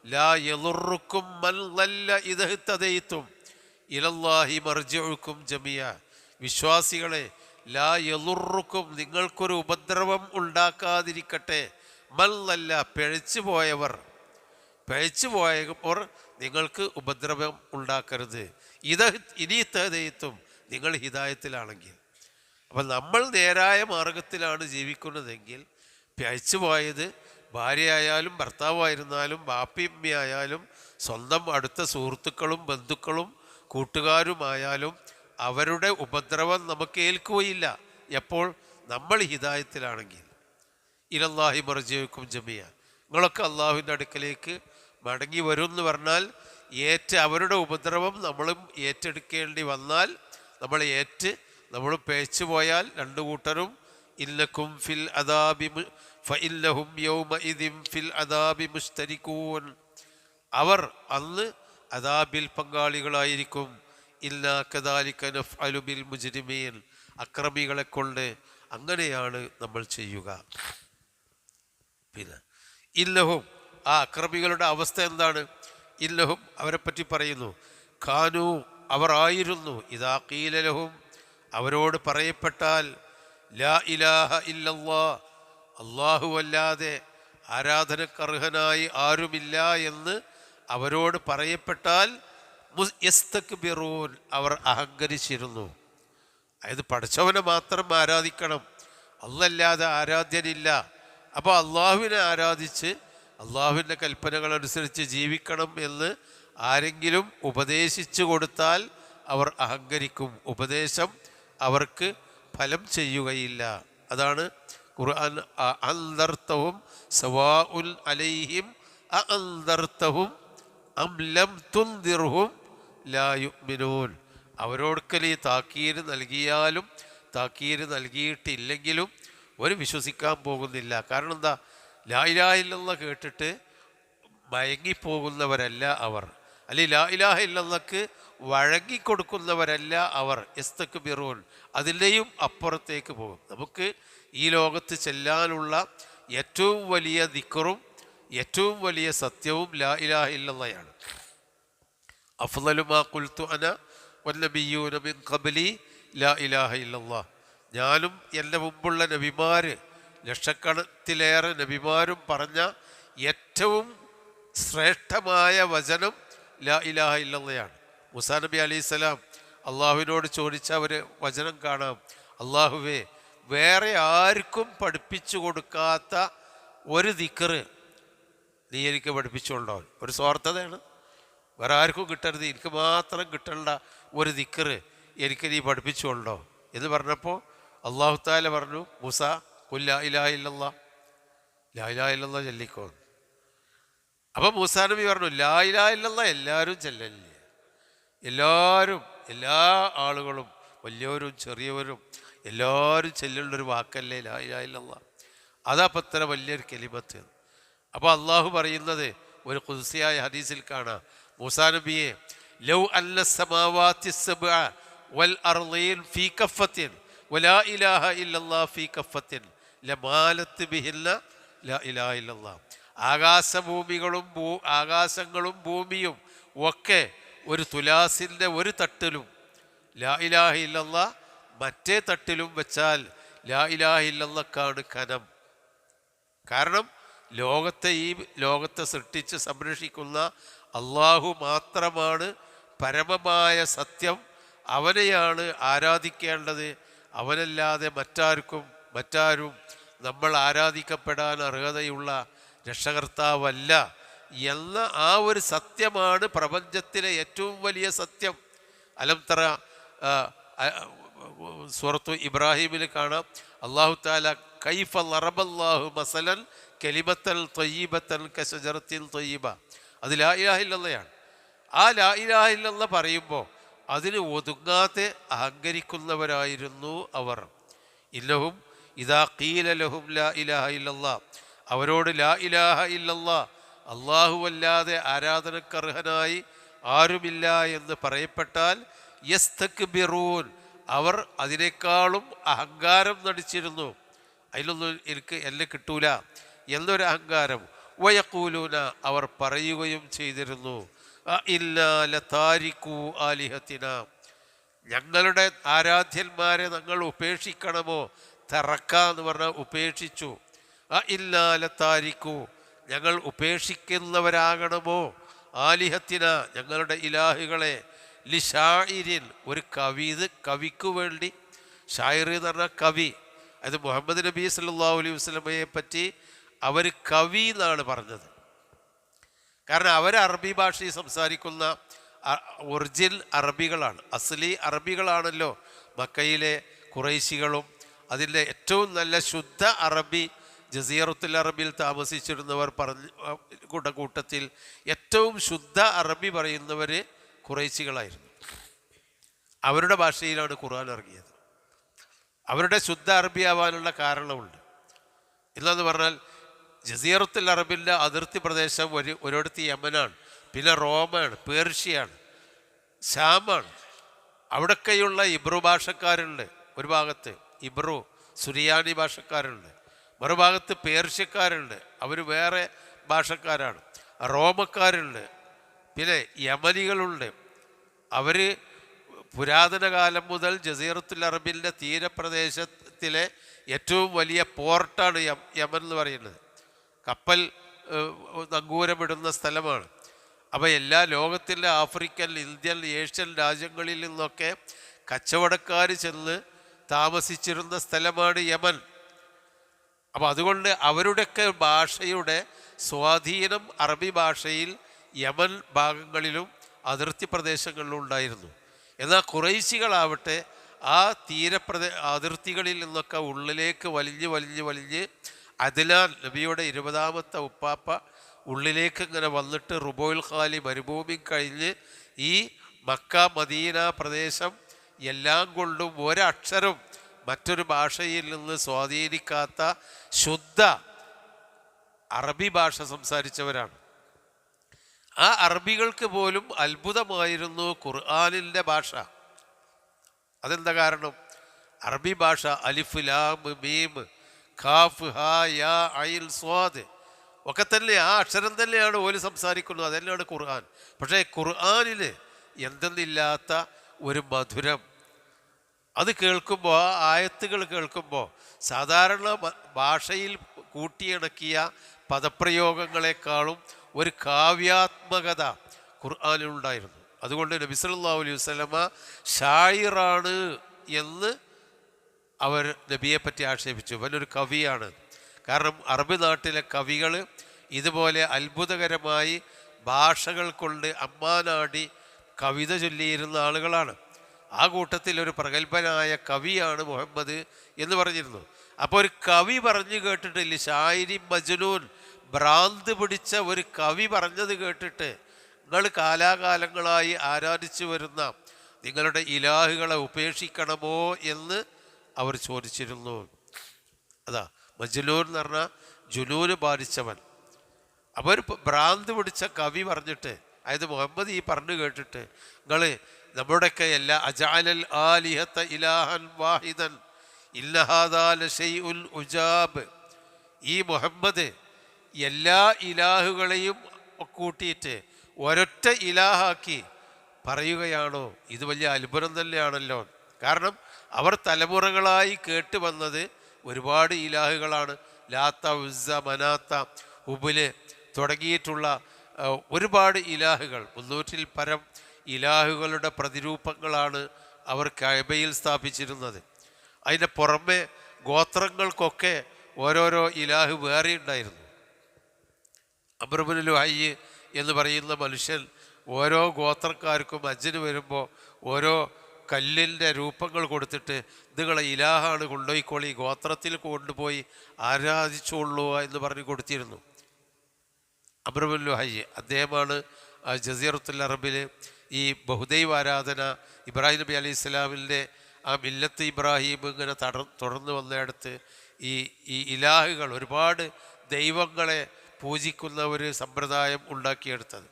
ലാ യദുറുക്കും മൻ ളല്ല ഇദ ഇഹ്തദൈതും ഇലല്ലാഹി മർജിഉക്കും ജമിയ, വിശ്വാസികളെ, ലാ യദുറുക്കും, നിങ്ങൾക്കൊരു ഉപദ്രവം ഉണ്ടാക്കാതിരിക്കട്ടെ, മൻ ളല്ല, പിഴച്ചുപോയവർ നിങ്ങൾക്ക് ഉപദ്രവം ഉണ്ടാക്കരുത്. ഇനി ഇഹ്തദൈതും, നിങ്ങൾ ഹിദായത്തിലാണെങ്കിൽ. അപ്പം നമ്മൾ നേരായ മാർഗത്തിലാണ് ജീവിക്കുന്നതെങ്കിൽ പിഴച്ചുപോയത് ഭാര്യയായാലും ഭർത്താവായിരുന്നാലും ബാപ്പിയമ്മയായാലും സ്വന്തം അടുത്ത സുഹൃത്തുക്കളും ബന്ധുക്കളും കൂട്ടുകാരുമായാലും അവരുടെ ഉപദ്രവം നമുക്ക് ഏൽക്കുകയില്ല. എപ്പോൾ? നമ്മൾ ഹിദായത്തിലാണെങ്കിൽ. ഇലല്ലാഹി മർജിഉക്കും ജമിയ, നിങ്ങളൊക്കെ അള്ളാഹുവിൻ്റെ അടുക്കലേക്ക് മടങ്ങി വരും എന്ന് പറഞ്ഞാൽ അവരുടെ ഉപദ്രവം നമ്മളും ഏറ്റെടുക്കേണ്ടി വന്നാൽ നമ്മൾ പേച്ചു പോയാൽ രണ്ടു കൂട്ടരും ഇന്നക്കും ഫിൽ അദാബി ഫഇന്നഹും യൗമഇദിൻ ഫിൽ അദാബി മുസ്തരിക്കൂൻ, അവർ അന്ന് അദാബിൽ പങ്കാളികളായിരിക്കും. ഇല്ലാ കദാലിക നഫ്അലു ബിൽ മുജ്രിമീൻ, അക്രമികളെ കൊണ്ട് അങ്ങനെയാണ് നമ്മൾ ചെയ്യുക. പിന്നെ ഇന്നഹും, ആ അക്രമികളുടെ അവസ്ഥ എന്താണ്? ഇന്നഹും, അവരെപ്പറ്റി പറയുന്നു, ഖാനു, അവർ ആയിരുന്നു, ഇദാ ഖീല ലഹും, അവരോട് പറയപ്പെട്ടാൽ, ലാ ഇലാഹ ഇല്ലല്ലാഹ്, അല്ലാഹുവല്ലാതെ ആരാധനക്കർഹനായി ആരുമില്ല എന്ന് അവരോട് പറയപ്പെട്ടാൽ, യസ്തക്ബിറൂൻ, അവർ അഹങ്കരിച്ചിരുന്നു. അതായത് പഠിച്ചവനെ മാത്രം ആരാധിക്കണം, അല്ലാതെ ആരാധ്യനില്ല. അപ്പോൾ അള്ളാഹുവിനെ ആരാധിച്ച് അള്ളാഹുവിൻ്റെ കൽപ്പനകൾ അനുസരിച്ച് ജീവിക്കണം എന്ന് ആരെങ്കിലും ഉപദേശിച്ചു കൊടുത്താൽ അവർ അഹങ്കരിക്കും. ഉപദേശം അവർക്ക് ഫലം ചെയ്യുകയില്ല. അതാണ് ഖുർആൻ, അഅൻദർതഹും സവാഉൻ അലൈഹിം അഅൻദർതഹും അം ലം തുൻദിർഹും ലാ യുഅ്മിനൂൻ, അവരോടുക്കൽ ഈ താക്കീര് നൽകിയാലും താക്കീര് നൽകിയിട്ടില്ലെങ്കിലും ഒരു വിശ്വസിക്കാൻ പോകുന്നില്ല. കാരണം എന്താ? ലാ ഇലാഹ ഇല്ലല്ലാഹ് കേട്ടിട്ട് മയങ്ങിപ്പോകുന്നവരല്ല അവർ, അല്ലെങ്കിൽ ലാ ഇലാഹ ഇല്ലല്ലാഹ്ക്ക് വഴങ്ങിക്കൊടുക്കുന്നവരല്ല അവർ. യസ്തക്ബിറൂൻ, അതിൻ്റെയും അപ്പുറത്തേക്ക് പോകും. നമുക്ക് ഈ ലോകത്ത് ചെല്ലാനുള്ള ഏറ്റവും വലിയ ദിക്റും ഏറ്റവും വലിയ സത്യവും ലാ ഇലാഹ ഇല്ലല്ലാഹയാണ്. അഫ്ളലു മാ ഖുൽതു അന വന്നബിയ്യൂന മിൻ ഖബ്ലി ലാ ഇലാഹ ഇല്ലല്ലാഹ്, ഞാനും എൻ്റെ മുമ്പുള്ള നബിമാര്, ലക്ഷക്കണക്കിലേറെ നബിമാരും പറഞ്ഞ ഏറ്റവും ശ്രേഷ്ഠമായ വചനം ലാ ഇലാഹ ഇല്ലല്ലാഹയാണ്. മൂസാ നബി അലൈഹിസ്സലാം അള്ളാഹുവിനോട് ചോദിച്ച ഒരു വചനം കാണാം, അള്ളാഹുവേ, വേറെ ആർക്കും പഠിപ്പിച്ചു കൊടുക്കാത്ത ഒരു ദിക്റ് നീ എനിക്ക് പഠിപ്പിച്ചുകൊണ്ടോ. ഒരു സ്വാർത്ഥതയാണ്, വേറെ ആർക്കും കിട്ടരുത്, എനിക്ക് മാത്രം കിട്ടേണ്ട ഒരു ദിക്റ് എനിക്ക് നീ പഠിപ്പിച്ചുകൊണ്ടോ എന്ന് പറഞ്ഞപ്പോൾ അള്ളാഹു തആല പറഞ്ഞു, മൂസ ഖുൽ ലാ ഇലാഹ ഇല്ലല്ലാഹ്, ലാ ഇലാഹ ഇല്ലല്ലാഹ് ചൊല്ലിക്കോ. അപ്പം മൂസാ നബി പറഞ്ഞു, ലാ ഇലാഹ ഇല്ലല്ലാഹ് എല്ലാവരും ചെല്ലല്ലേ, എല്ലാവരും, എല്ലാ ആളുകളും, വലിയവരും ചെറിയവരും എല്ലാവരും ചെല്ലുള്ളൊരു വാക്കല്ലേ ലാ ഇലാഹ ഇല്ലല്ലാഹ്. അതപ്പം അത്ര വലിയൊരു കലിമത്ത്. അപ്പോൾ അള്ളാഹു പറയുന്നത് ഒരു ഖുദ്സിയായ ഹദീസിൽ കാണാം, മൂസാ നബിയെ, ലൗ അന്ന സമാവാതി സബ്അ വൽ അർളീൻ ഫീ കഫത്തിൻ വലാ ഇലാഹ ഇല്ലല്ലാഹ് ഫീ കഫത്തിൻ ലമാലത്ത് ബിഹിന്ന ലാ ഇലാഹ ഇല്ലല്ലാഹ്. ആകാശങ്ങളും ഭൂമിയും ഒക്കെ ഒരു തുലാസിൻ്റെ ഒരു തട്ടിലും ലാ ഇലാഹ ഇല്ലല്ലാഹ് മറ്റേ തട്ടിലും വെച്ചാൽ ലാ ഇലാഹ ഇല്ലല്ലാഹ്ക്കാണ് കനം. കാരണം ലോകത്തെ സൃഷ്ടിച്ച് സംരക്ഷിക്കുന്ന അള്ളാഹു മാത്രമാണ് പരമമായ സത്യം. അവനെയാണ് ആരാധിക്കേണ്ടത്. അവനല്ലാതെ മറ്റാരും നമ്മൾ ആരാധിക്കപ്പെടാൻ അർഹതയുള്ള രക്ഷകർത്താവല്ല എന്ന ആ ഒരു സത്യമാണ് പ്രപഞ്ചത്തിലെ ഏറ്റവും വലിയ സത്യം. അലം തറ സൂറത്തു ഇബ്രാഹിമിൽ കാണാം, അല്ലാഹു തആല കൈഫ ലറബല്ലാഹു മസലൻ കലിമത്തൻ ത്വയ്യിബത്തൻ കശജറത്തിൻ ത്വയ്യിബ. അത് ലാ ഇലാഹ ഇല്ലല്ലാഹയാണ്. ആ ലാ ഇലാഹ ഇല്ലല്ലാഹ് പറയുമ്പോൾ അതിന് ഒതുങ്ങാതെ അഹങ്കരിക്കുന്നവരായിരുന്നു അവർ. ഇന്നഹും ഇദാ ഖീല ലഹും ലാ ഇലാഹ ഇല്ലല്ലാഹ്, അവരോട് ലാ ഇലാഹ ഇല്ലല്ലാഹ് അല്ലാഹുവല്ലാതെ ആരാധനക്കർഹനായി ആരുമില്ല എന്ന് പറയപ്പെട്ടാൽ യസ്തക്ബിറൂൻ, അവർ അതിനേക്കാളും അഹങ്കാരം നടിച്ചിരുന്നു. അതിലൊന്നും എന്നെ കിട്ടൂല എന്നൊരു അഹങ്കാരം. വയഖൂലൂന, അവർ പറയുകയും ചെയ്തിരുന്നു, ഇല്ലാ ലതാരികൂ ആലിഹത്തിന, ഞങ്ങളുടെ ആരാധ്യന്മാരെ ഞങ്ങൾ ഉപേക്ഷിക്കണമോ? തറക്ക എന്ന് പറഞ്ഞാൽ ഉപേക്ഷിച്ചു. ഇല്ലാ ലതാരികൂ, ഞങ്ങൾ ഉപേക്ഷിക്കുന്നവരാകണമോ? ആലിഹത്തിന, ഞങ്ങളുടെ ഇലാഹുകളെ. ലിഷാഇരിൻ, ഒരു കവിക്ക് വേണ്ടി. ഷായിർ എന്ന് പറഞ്ഞാൽ കവി. അത് മുഹമ്മദ് നബി സല്ലല്ലാഹു അലൈഹി വസല്ലമയെ പറ്റി അവർ കവി എന്നാണ് പറഞ്ഞത്. കാരണം അവർ അറബി ഭാഷയിൽ സംസാരിക്കുന്ന ഒറിജിനൽ അറബികളാണ്, അസ്ലി അറബികളാണല്ലോ മക്കയിലെ ഖുറൈശികളും. അതിൻ്റെ ഏറ്റവും നല്ല ശുദ്ധ അറബി ജസീറത്തുൽ അറബിയിൽ താമസിച്ചിരുന്നവർ കൂട്ടത്തിൽ ഏറ്റവും ശുദ്ധ അറബി പറയുന്നവർ ഖുറൈശികളായിരുന്നു. അവരുടെ ഭാഷയിലാണ് ഖുർആൻ ഇറങ്ങിയത്. അവരുടെ ശുദ്ധ അറബി ആവാനുള്ള കാരണമുണ്ട്. ഇല്ലെന്ന് പറഞ്ഞാൽ ജസീറത്തുൽ അറബിൻ്റെ അതിർത്തി പ്രദേശം ഒരിടത്ത് യമനാണ്, പിന്നെ റോമാണ്, പേർഷ്യയാണ്, ശാമാണ്. അവിടൊക്കെയുള്ള ഇബ്രു ഭാഷക്കാരുണ്ട്. ഒരു ഭാഗത്ത് ഇബ്രു സുറിയാനി ഭാഷക്കാരുണ്ട്, മറുഭാഗത്ത് പേർഷ്യക്കാരുണ്ട്, അവർ വേറെ ഭാഷക്കാരാണ്. റോമക്കാരുണ്ട്, പിന്നെ യമനികളുണ്ട്. അവർ പുരാതന കാലം മുതൽ ജസീറത്തുൽ അറബിൻ്റെ തീരപ്രദേശത്തിലെ ഏറ്റവും വലിയ പോർട്ടാണ് യമൻ എന്ന് പറയുന്നത്. കപ്പൽ നങ്കൂരമിടുന്ന സ്ഥലമാണ്. അപ്പോൾ എല്ലാ ലോകത്തിലെ ആഫ്രിക്കൻ, ഇന്ത്യൻ, ഏഷ്യൻ രാജ്യങ്ങളിൽ നിന്നൊക്കെ കച്ചവടക്കാർ ചെന്ന് താമസിച്ചിരുന്ന സ്ഥലമാണ് യമൻ. അപ്പോൾ അതുകൊണ്ട് അവരുടെയൊക്കെ ഭാഷയുടെ സ്വാധീനം അറബി ഭാഷയിൽ യമൻ ഭാഗങ്ങളിലും അതിർത്തി പ്രദേശങ്ങളിലും ഉണ്ടായിരുന്നു. എന്നാൽ ഖുറൈശികളാവട്ടെ ആ അതിർത്തികളിൽ നിന്നൊക്കെ ഉള്ളിലേക്ക് വലിഞ്ഞ് അദ്ലാൻ നബിയുടെ 20ാമത്തെ ഉപ്പാപ്പ ഉള്ളിലേക്ക് ഇങ്ങനെ വന്നിട്ട് റുബോയിൽ ഖാലി മരുഭൂമി കഴിഞ്ഞ് ഈ മക്ക മദീന പ്രദേശം എല്ലാം കൊണ്ടും ഒരക്ഷരം മറ്റൊരു ഭാഷയിൽ നിന്ന് സ്വാധീനിക്കാത്ത ശുദ്ധ അറബി ഭാഷ സംസാരിച്ചവരാണ്. ആ അറബികൾക്ക് പോലും അത്ഭുതമായിരുന്നു ഖുർആനിൻ്റെ ഭാഷ. അതെന്താ കാരണം? അറബി ഭാഷ അലിഫ് ലാം മീം ഖാഫ് ഹാ യാ ഐൻ സ്വാദ് ഒക്കെ തന്നെ ആ അക്ഷരം തന്നെയാണ് ഓല് സംസാരിക്കുന്നത്. അതന്നെയാണ് ഖുർആൻ. പക്ഷേ ഖുർആനിന് എന്തെന്നില്ലാത്ത ഒരു മധുരം. അത് കേൾക്കുമ്പോൾ, ആ ആയത്തുകൾ കേൾക്കുമ്പോൾ സാധാരണ ഭാഷയിൽ കൂട്ടിയിണക്കിയ പദപ്രയോഗങ്ങളെക്കാളും ഒരു കാവ്യാത്മകത ഖുർആനിലുണ്ടായിരുന്നു. അതുകൊണ്ട് നബി സല്ലല്ലാഹു അലൈഹി വസല്ലമ ഷായിറാണ് എന്ന് അവർ നബിയെ പറ്റി ആക്ഷേപിച്ചു. അവനൊരു കവിയാണ്. കാരണം അറബ് നാട്ടിലെ കവികൾ ഇതുപോലെ അത്ഭുതകരമായി ഭാഷകൾ കൊണ്ട് അമ്മാനാടി കവിത ചൊല്ലിയിരുന്ന ആളുകളാണ്. ആ കൂട്ടത്തിൽ ഒരു പ്രഗത്ഭനായ കവിയാണ് മുഹമ്മദ് എന്ന് പറഞ്ഞിരുന്നു. അപ്പോൾ ഒരു കവി പറഞ്ഞു കേട്ടിട്ടില്ല, ഷായിരി മജ്നൂൻ, ഭ്രാന്ത് പിടിച്ച ഒരു കവി പറഞ്ഞത് കേട്ടിട്ട് നിങ്ങൾ കാലാകാലങ്ങളായി ആരാധിച്ചു വരുന്ന നിങ്ങളുടെ ഇലാഹുകളെ ഉപേക്ഷിക്കണമോ എന്ന് അവർ ചോദിച്ചിരുന്നു. അതാ മജ്നൂൻ എന്ന് പറഞ്ഞാൽ ജുനൂന് ബാധിച്ചവൻ. അപ്പോൾ ഒരു ഭ്രാന്ത് പിടിച്ച കവി പറഞ്ഞിട്ട് അതായത് മുഹമ്മദ് ഈ പറഞ്ഞു കേട്ടിട്ട് നിങ്ങൾ നമ്മുടെയൊക്കെ എല്ലാ അജഅലൽ ആലിഹത ഇലാഹൻ വാഹിദൻ ഇന്ന ഹാദാ ലശൈഉൻ ഉജാബ്, ഈ മുഹമ്മദ് എല്ലാ ഇലാഹുകളെയും കൂട്ടിയിട്ട് ഒരൊറ്റ ഇലാഹാക്കി പറയുകയാണോ? ഇത് വലിയ അത്ഭുതം തന്നെയാണല്ലോ. കാരണം അവർ തലമുറകളായി കേട്ട് വന്നത് ഒരുപാട് ഇലാഹുകളാണ്. ലാത്ത, ഉസ്സ, മനാത്ത, ഹുബില് തുടങ്ങിയിട്ടുള്ള ഒരുപാട് ഇലാഹുകൾ, 300-ൽ പരം ഇലാഹുകളുടെ പ്രതിരൂപങ്ങളാണ് അവർ കഅബയിൽ സ്ഥാപിച്ചിരുന്നത്. അതിൻ്റെ പുറമെ ഗോത്രങ്ങൾക്കൊക്കെ ഓരോരോ ഇലാഹ് വേറെ ഉണ്ടായിരുന്നു. അംർ ഇബ്നു ലുഹൈ എന്ന് പറയുന്ന മനുഷ്യൻ ഓരോ ഗോത്രക്കാർക്കും ഹജ്ജിന് വരുമ്പോൾ ഓരോ കല്ലിൻ്റെ രൂപങ്ങൾ കൊടുത്തിട്ട് നിങ്ങളെ ഇലാഹാണ്, കൊണ്ടുപോയിക്കോളി, ഗോത്രത്തിൽ കൊണ്ടുപോയി ആരാധിച്ചോളൂ എന്ന് പറഞ്ഞ് കൊടുത്തിരുന്നു. അംർ ഇബ്നു ലുഹൈ അദ്ദേഹമാണ് ജസീറത്തുൽ അറബിൽ ഈ ബഹുദൈവ ആരാധന ഇബ്രാഹിം നബി അലൈഹി സ്വലാമിൻ്റെ ആ മില്ലത്ത് ഇബ്രാഹിം ഇങ്ങനെ തുടർന്ന് വന്നിടത്ത് ഈ ഇലാഹുകൾ, ഒരുപാട് ദൈവങ്ങളെ പൂജിക്കുന്ന ഒരു സമ്പ്രദായം ഉണ്ടാക്കിയെടുത്തത്.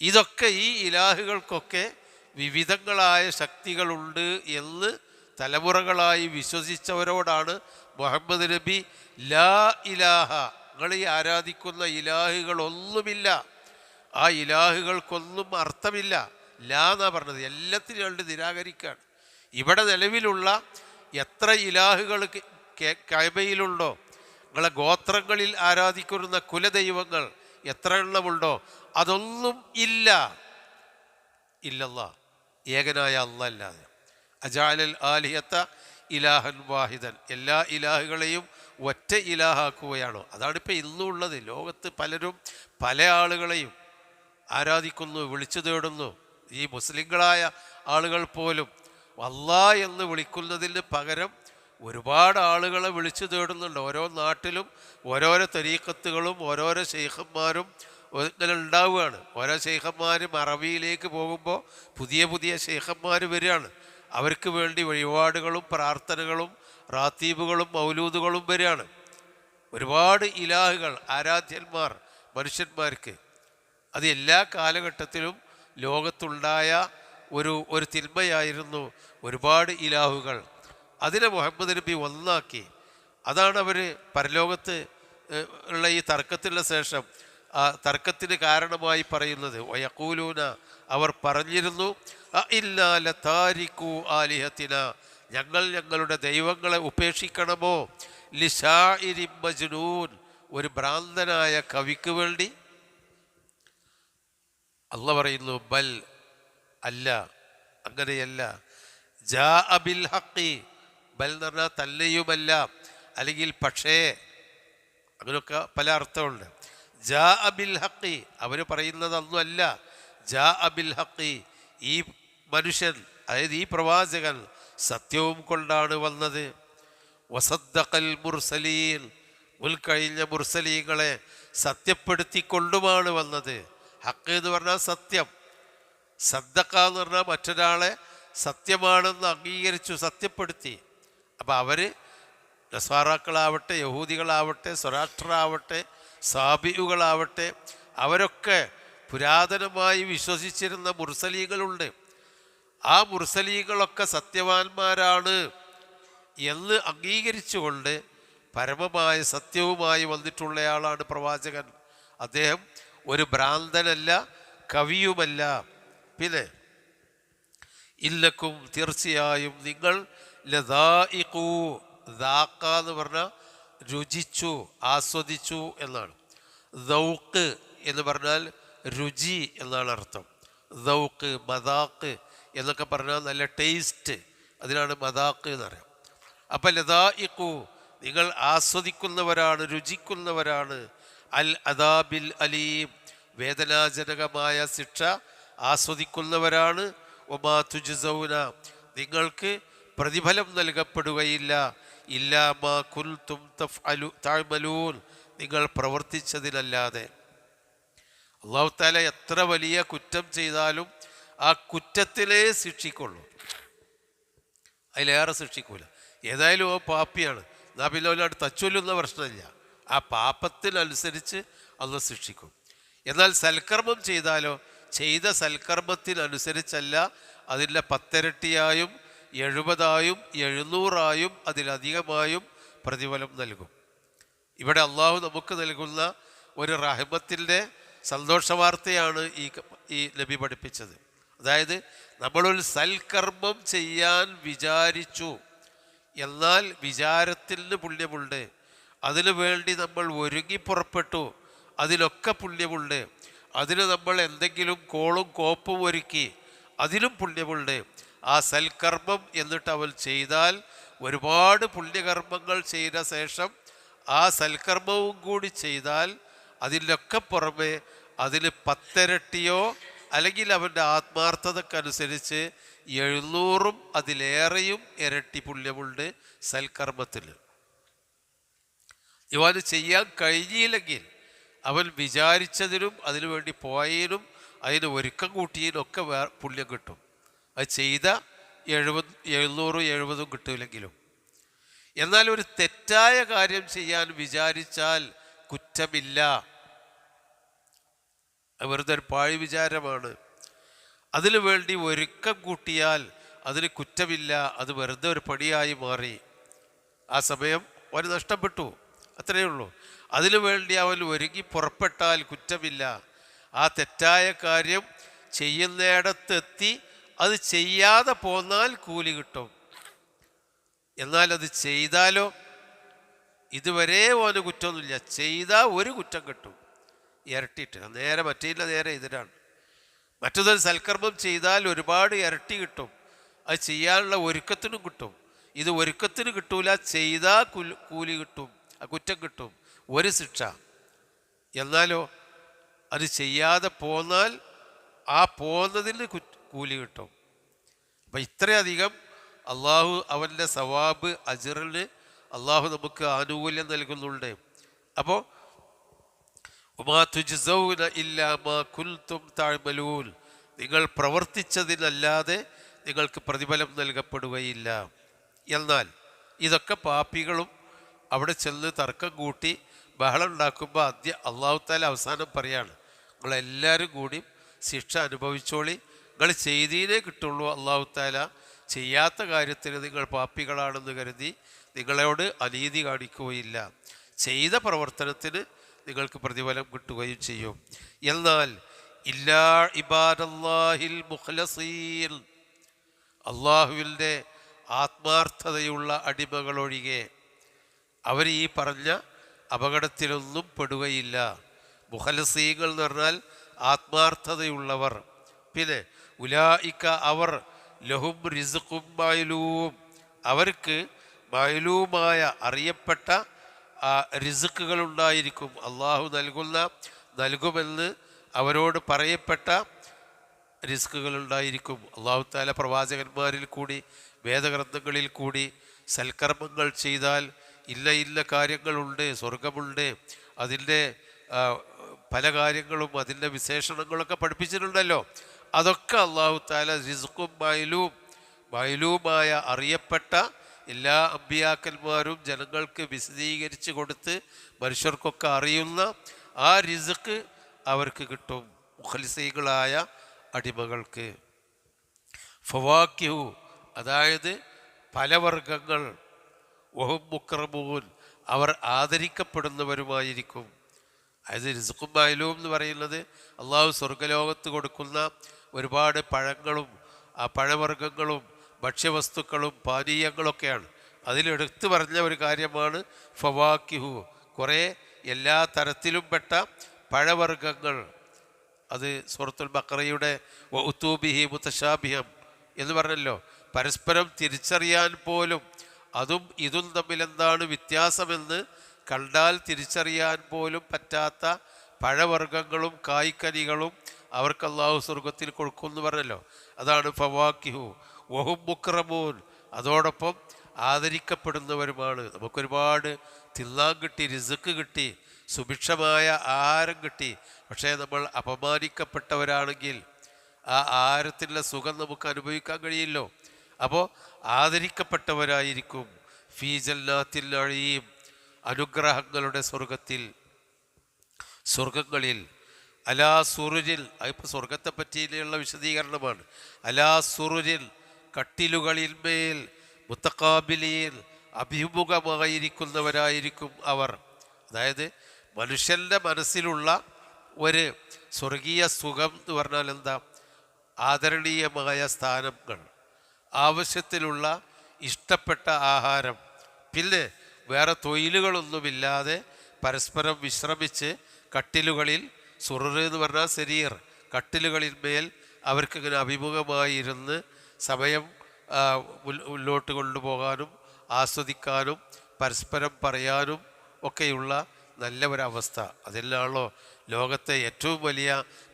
ഇതൊക്കെ ഈ ഇലാഹുകൾക്കൊക്കെ വിവിധങ്ങളായ ശക്തികളുണ്ട് എന്ന് തലമുറകളായി വിശ്വസിച്ചവരോടാണ് മുഹമ്മദ് നബി ലാ ഇലാഹ, നിങ്ങൾ ഈ ആരാധിക്കുന്ന ഇലാഹുകളൊന്നുമില്ല, ആ ഇലാഹുകൾക്കൊന്നും അർത്ഥമില്ല, ലാ എന്നാ പറഞ്ഞത്. എല്ലാത്തിനും കണ്ട് നിരാകരിക്കുകയാണ്. ഇവിടെ നിലവിലുള്ള എത്ര ഇലാഹുകൾ കഅബയിലുണ്ടോ, നിങ്ങളെ ഗോത്രങ്ങളിൽ ആരാധിക്കുന്ന കുലദൈവങ്ങൾ എത്ര എണ്ണമുണ്ടോ, അതൊന്നും ഇല്ല, ഇല്ലല്ലാ, ഏകനായ അല്ലാഹ് അല്ലാതെ. അജഅലൽ ആലിഹത ഇലാഹൻ വാഹിദൻ, എല്ലാ ഇലാഹുകളെയും ഒറ്റ ഇലാഹാക്കുകയാണോ? അതാണിപ്പോൾ ഇന്നുള്ളത്. ലോകത്ത് പലരും പല ആളുകളെയും ആരാധിക്കുന്നു, വിളിച്ചു തേടുന്നു. ഈ മുസ്ലിങ്ങളായ ആളുകൾ പോലും അല്ലാഹ് എന്ന് വിളിക്കുന്നതിന് പകരം ഒരുപാട് ആളുകളെ വിളിച്ചു തേടുന്നുണ്ട്. ഓരോ നാട്ടിലും ഓരോരോ തരീഖത്തുകളും ഓരോരോ ശൈഖന്മാരും ഇങ്ങനെ ഉണ്ടാവുകയാണ്. ഓരോ ശൈഖന്മാരും അറബിയിലേക്ക് പോകുമ്പോൾ പുതിയ പുതിയ ശൈഖന്മാർ വരികയാണ്. അവർക്ക് വേണ്ടി വഴിപാടുകളും പ്രാർത്ഥനകളും റാത്തീബുകളും മൗലൂദുകളും വരികയാണ്. ഒരുപാട് ഇലാഹുകൾ, ആരാധ്യന്മാർ മനുഷ്യന്മാർക്ക്. അത് എല്ലാ കാലഘട്ടത്തിലും ലോകത്തുണ്ടായ ഒരു തിന്മയായിരുന്നു ഒരുപാട് ഇലാഹുകൾ. അതിനെ മുഹമ്മദ് നബി ഒന്നാക്കി. അതാണ് അവർ പരലോകത്ത് ഉള്ള ഈ തർക്കത്തിന് ശേഷം ആ തർക്കത്തിന് കാരണമായി പറയുന്നത്. വയഖൂലൂന, അവർ പറഞ്ഞിരുന്നു, അഇല്ലാ ലതാരികു ആലിഹത്തിന, ഞങ്ങൾ ഞങ്ങളുടെ ദൈവങ്ങളെ ഉപേക്ഷിക്കണമോ, ലിശാഇരി മജ്നൂൻ, ഒരു ഭ്രാന്തനായ കവിക്ക് വേണ്ടി. അല്ലാഹ് പറയുന്നു, ബൽ, അല്ല, അങ്ങനെയല്ല, ജാഅ ബിൽ ഹഖി, ബൽ എന്ന് പറഞ്ഞാൽ തന്നെയുമല്ല, അല്ലെങ്കിൽ പക്ഷേ, അങ്ങനെയൊക്കെ പല അർത്ഥമുണ്ട്. ജാഅ ബിൽ ഹഖി, അവർ പറയുന്നത് ഒന്നുമല്ല, ജാഅ ബിൽ ഹഖി, ഈ മനുഷ്യൻ, അതായത് ഈ പ്രവാചകൻ സത്യവും കൊണ്ടാണ് വന്നത്. വസദ്ദഖൽ മുർസലീൻ, മുൻകഴിഞ്ഞ മുർസലീങ്ങളെ സത്യപ്പെടുത്തിക്കൊണ്ടുമാണ് വന്നത്. ഹഖ് എന്ന് പറഞ്ഞാൽ സത്യം, സദ്ദഖ എന്ന് പറഞ്ഞാൽ മറ്റൊരാളെ സത്യമാണെന്ന് അംഗീകരിച്ചു, സത്യപ്പെടുത്തി. അപ്പം അവർ നസ്വാറാക്കളാവട്ടെ, യഹൂദികളാവട്ടെ, സ്വരാഷ്ട്രാവട്ടെ, സാബിയുകളാവട്ടെ, അവരൊക്കെ പുരാതനമായി വിശ്വസിച്ചിരുന്ന മുർസലീങ്ങളുണ്ട്. ആ മുർസലീങ്ങളൊക്കെ സത്യവാന്മാരാണ് എന്ന് അംഗീകരിച്ചുകൊണ്ട് പരമമായ സത്യവുമായി വന്നിട്ടുള്ളയാളാണ് പ്രവാചകൻ. അദ്ദേഹം ഒരു ഭ്രാന്തനല്ല, കവിയുമല്ല. പിന്നെ ഇല്ലക്കും, തീർച്ചയായും നിങ്ങൾ, ലദായിഖു, ദാഖ എന്ന് പറഞ്ഞാൽ രുചിച്ചു, ആസ്വദിച്ചു എന്നാണ്. ദൗക്ക് എന്ന് പറഞ്ഞാൽ രുചി എന്നാണ് അർത്ഥം. ദൗക്ക്, മദാക്ക് എന്നൊക്കെ പറഞ്ഞാൽ നല്ല ടേസ്റ്റ്, അതിനാണ് മദാക്ക് എന്ന് പറയാം. അപ്പം ലദായിഖു, നിങ്ങൾ ആസ്വദിക്കുന്നവരാണ്, രുചിക്കുന്നവരാണ്. അൽ അദാബിൽ അലീം, വേദനാജനകമായ ശിക്ഷ ആസ്വദിക്കുന്നവരാണ്. ഒമാ തുജ്സൗന, നിങ്ങൾക്ക് പ്രതിഫലം നൽകപ്പെടുകയില്ല. ഇല്ലാ മാ കുൻതും തഅമലൂൻ, നിങ്ങൾ പ്രവർത്തിച്ചതിനല്ലാതെ. അല്ലാഹു തആല എത്ര വലിയ കുറ്റം ചെയ്താലും ആ കുറ്റത്തിലേ ശിക്ഷിക്കുള്ളൂ, അതിലേറെ ശിക്ഷിക്കൂല. ഏതായാലും ഓ പാപ്പിയാണ്, എന്നാ പിന്നെ അവനോട് തച്ചൊല്ലുന്ന പ്രശ്നമില്ല. ആ പാപത്തിനനുസരിച്ച് അള്ളാഹ് ശിക്ഷിക്കും. എന്നാൽ സൽക്കർമ്മം ചെയ്താലോ, ചെയ്ത സൽക്കർമ്മത്തിനനുസരിച്ചല്ല അതിൻ്റെ 10 ഇരട്ടിയായും 70ആയും 700ആയും അതിലധികമായും പ്രതിഫലം നൽകും. ഇവിടെ അള്ളാഹു നമുക്ക് നൽകുന്ന ഒരു റഹ്മത്തിൻ്റെ സന്തോഷവാർത്തയാണ് ഈ നബി പഠിപ്പിച്ചത്. അതായത് നമ്മളൊരു സൽക്കർമ്മം ചെയ്യാൻ വിചാരിച്ചു, എന്നാൽ വിചാരത്തിന് പുണ്യമുണ്ട്, അതിനു വേണ്ടി നമ്മൾ ഒരുങ്ങി പുറപ്പെട്ടു, അതിലൊക്കെ പുണ്യമുണ്ട്, അതിന് നമ്മൾ എന്തെങ്കിലും കോളും കോപ്പും ഒരുക്കി, അതിലും പുണ്യമുണ്ട്. ആ സൽക്കർമ്മം എന്നിട്ട് അവൻ ചെയ്താൽ ഒരുപാട് പുണ്യകർമ്മങ്ങൾ ചെയ്ത ശേഷം ആ സൽക്കർമ്മവും കൂടി ചെയ്താൽ അതിലൊക്കെ പുറമെ അതിന് 10 ഇരട്ടിയോ അല്ലെങ്കിൽ അവൻ്റെ ആത്മാർത്ഥതക്കനുസരിച്ച് 700ഉം അതിലേറെയും ഇരട്ടി പുണ്യമുണ്ട് സൽക്കർമ്മത്തിന്. ഇവന് ചെയ്യാൻ കഴിഞ്ഞില്ലെങ്കിൽ അവൻ വിചാരിച്ചതിനും അതിനുവേണ്ടി പോയതിനും അതിന് ഒരുക്കം കൂട്ടിയതിനൊക്കെ പുണ്യം കിട്ടും. അത് ചെയ്ത 700-70 കിട്ടില്ലെങ്കിലും. എന്നാൽ ഒരു തെറ്റായ കാര്യം ചെയ്യാൻ വിചാരിച്ചാൽ കുറ്റമില്ല. വെറുതെ ഒരു പാഴ് വിചാരമാണ്. അതിനു വേണ്ടി ഒരുക്കം കൂട്ടിയാൽ അതിന് കുറ്റമില്ല, അത് വെറുതെ ഒരു പണിയായി മാറി. ആ സമയം അവന് നഷ്ടപ്പെട്ടു, അത്രയേ ഉള്ളൂ. അതിനു വേണ്ടി അവൻ ഒരുങ്ങി പുറപ്പെട്ടാൽ കുറ്റമില്ല. ആ തെറ്റായ കാര്യം ചെയ്യുന്നിടത്തെത്തി അത് ചെയ്യാതെ പോന്നാൽ കൂലി കിട്ടും. എന്നാൽ അത് ചെയ്താലോ, ഇതുവരെ ഓന് കുറ്റമൊന്നുമില്ല, ചെയ്താൽ ഒരു കുറ്റം കിട്ടും ഇരട്ടിയിട്ട്. നേരെ മറ്റേല്ല, നേരെ എതിരാണ്. മറ്റൊരു സൽക്കർമ്മം ചെയ്താൽ ഒരുപാട് ഇരട്ടി കിട്ടും, അത് ചെയ്യാനുള്ള ഒരുക്കത്തിനും കിട്ടും. ഇത് ഒരുക്കത്തിന് കിട്ടൂല, ചെയ്താൽ കൂലി കിട്ടും, ആ കുറ്റം കിട്ടും, ഒരു ശിക്ഷ. എന്നാലോ അത് ചെയ്യാതെ പോന്നാൽ ആ പോന്നതിന് കൂലി കിട്ടും. അപ്പം ഇത്രയധികം അള്ളാഹു അവൻ്റെ സവാബ് അജ്റിന് അള്ളാഹു നമുക്ക് ആനുകൂല്യം നൽകുന്നുണ്ട്. അപ്പോൾ വമാ തുജ്സൗന ഇല്ലാ മാ കുൻതും തഅമലൂൻ, നിങ്ങൾ പ്രവർത്തിച്ചതിനല്ലാതെ നിങ്ങൾക്ക് പ്രതിഫലം നൽകപ്പെടുകയില്ല. എന്നാൽ ഇതൊക്കെ പാപികളും അവിടെ ചെന്ന് തർക്കം കൂട്ടി ബഹളം ഉണ്ടാക്കുമ്പോൾ അള്ളാഹു തആല അവസാനം പറയാണ്, നിങ്ങളെല്ലാവരും കൂടി ശിക്ഷ അനുഭവിച്ചോളി, നിങ്ങൾ ചെയ്തതിനേ കിട്ടുള്ളൂ. അള്ളാഹു തആല ചെയ്യാത്ത കാര്യത്തിന് നിങ്ങൾ പാപികളാണെന്ന് കരുതി നിങ്ങളോട് അനീതി കാണിക്കുകയില്ല, ചെയ്ത പ്രവർത്തനത്തിന് നിങ്ങൾക്ക് പ്രതിഫലം കിട്ടുകയും ചെയ്യും. എന്നാൽ ഇല്ലാ ഇബാദല്ലാഹിൽ മുഖ്ലസീൻ, അള്ളാഹുവിൻ്റെ ആത്മാർത്ഥതയുള്ള അടിമകളൊഴികെ അവർ ഈ പറഞ്ഞ അപകടത്തിലൊന്നും പെടുകയില്ല. മുഖ്ലസീങ്ങൾ എന്ന് പറഞ്ഞാൽ ആത്മാർത്ഥതയുള്ളവർ. പിന്നെ ഉലായിക്ക അവർ ലഹും റിസ്ഖും മഅലൂം, അവർക്ക് മഅലൂമായ അറിയപ്പെട്ട റിസ്ക്കുകൾ ഉണ്ടായിരിക്കും. അള്ളാഹു നൽകുമെന്ന് അവരോട് പറയപ്പെട്ട റിസ്ക്കുകൾ ഉണ്ടായിരിക്കും. അള്ളാഹു തആല പ്രവാചകന്മാരിൽ കൂടി വേദഗ്രന്ഥങ്ങളിൽ കൂടി സൽക്കർമ്മങ്ങൾ ചെയ്താൽ ഇന്ന കാര്യങ്ങളുണ്ട്, സ്വർഗമുണ്ട്, അതിൻ്റെ പല കാര്യങ്ങളും അതിൻ്റെ വിശേഷണങ്ങളൊക്കെ പഠിപ്പിച്ചിട്ടുണ്ടല്ലോ. അതൊക്കെ അള്ളാഹു തആല റിസ്ഖും മഅലൂമായ അറിയപ്പെട്ട എല്ലാ അമ്പിയാക്കന്മാരും ജനങ്ങൾക്ക് വിശദീകരിച്ച് കൊടുത്ത് മനുഷ്യർക്കൊക്കെ അറിയുന്ന ആ റിസ്ഖ് അവർക്ക് കിട്ടും, മുഖ്ലിസീകളായ അടിമകൾക്ക്. ഫവാക്കിഹു, അതായത് ഫലവർഗങ്ങൾ, വഹും മുക്രമൂൻ, അവർ ആദരിക്കപ്പെടുന്നവരുമായിരിക്കും. അതായത് റിസ്ഖും മഅലൂം എന്ന് പറയുന്നത് അള്ളാഹു സ്വർഗലോകത്ത് കൊടുക്കുന്ന ഒരുപാട് പഴങ്ങളും ആ പഴവർഗ്ഗങ്ങളും ഭക്ഷ്യവസ്തുക്കളും പാനീയങ്ങളൊക്കെയാണ്. അതിലെടുത്തു പറഞ്ഞ ഒരു കാര്യമാണ് ഫവാക്കിഹു, കുറേ എല്ലാ തരത്തിലും പെട്ട പഴവർഗ്ഗങ്ങൾ. അത് സൂറത്തുൽ ബഖറയുടെ വഉതൂബിഹി മുതശാബിഹം എന്ന് പറഞ്ഞല്ലോ, പരസ്പരം തിരിച്ചറിയാൻ പോലും അതും ഇതും തമ്മിലെന്താണ് വ്യത്യാസമെന്ന് കണ്ടാൽ തിരിച്ചറിയാൻ പോലും പറ്റാത്ത പഴവർഗ്ഗങ്ങളും കായ്ക്കനികളും അവർക്ക് അല്ലാഹു സ്വർഗത്തിൽ കൊടുക്കുമെന്ന് പറഞ്ഞല്ലോ. അതാണ് ഫവാക്കിഹു വഹും മുക്രമൂൻ, അതോടൊപ്പം ആദരിക്കപ്പെടുന്നവരുമാണ്. നമുക്കൊരുപാട് തിന്നാൻ കിട്ടി, റിസ്ക് കിട്ടി, സുഭിക്ഷമായ ആഹാരം കിട്ടി, പക്ഷേ നമ്മൾ അപമാനിക്കപ്പെട്ടവരാണെങ്കിൽ ആ ആഹാരത്തിൻ്റെ സുഖം നമുക്ക് അനുഭവിക്കാൻ കഴിയില്ലോ. അപ്പോൾ ആദരിക്കപ്പെട്ടവരായിരിക്കും. ഫീ ജന്നാത്തിൽ നഈം, അനുഗ്രഹങ്ങളുടെ സ്വർഗങ്ങളിൽ. അലാ സുറുരിൽ, അതിപ്പോൾ സ്വർഗത്തെ പറ്റിയുള്ള വിശദീകരണമാണ്. അലാ സുറുരിൽ, കട്ടിലുകളിന്മേൽ, മുത്തഖാബിലീൻ, അഭിമുഖമായിരിക്കുന്നവരായിരിക്കും അവർ. അതായത് മനുഷ്യൻ്റെ മനസ്സിലുള്ള ഒരു സ്വർഗീയ സുഖം എന്ന് പറഞ്ഞാൽ എന്താ? ആദരണീയമായ സ്ഥാനങ്ങൾ, ആവശ്യത്തിലുള്ള ഇഷ്ടപ്പെട്ട ആഹാരം, പിന്നെ വേറെ തൊഴിലുകളൊന്നുമില്ലാതെ പരസ്പരം വിശ്രമിച്ച് കട്ടിലുകളിൽ, സുറുർ എന്ന് പറഞ്ഞാൽ ശരീർ, കട്ടിലുകളിൽ മേൽ അവർക്കിങ്ങനെ അഭിമുഖമായിരുന്ന് സമയം മുന്നോട്ട് കൊണ്ടുപോകാനും ആസ്വദിക്കാനും പരസ്പരം പറയാനും ഒക്കെയുള്ള നല്ല ഒരവസ്ഥ. അതെല്ലാണല്ലോ ലോകത്തെ ഏറ്റവും വലിയ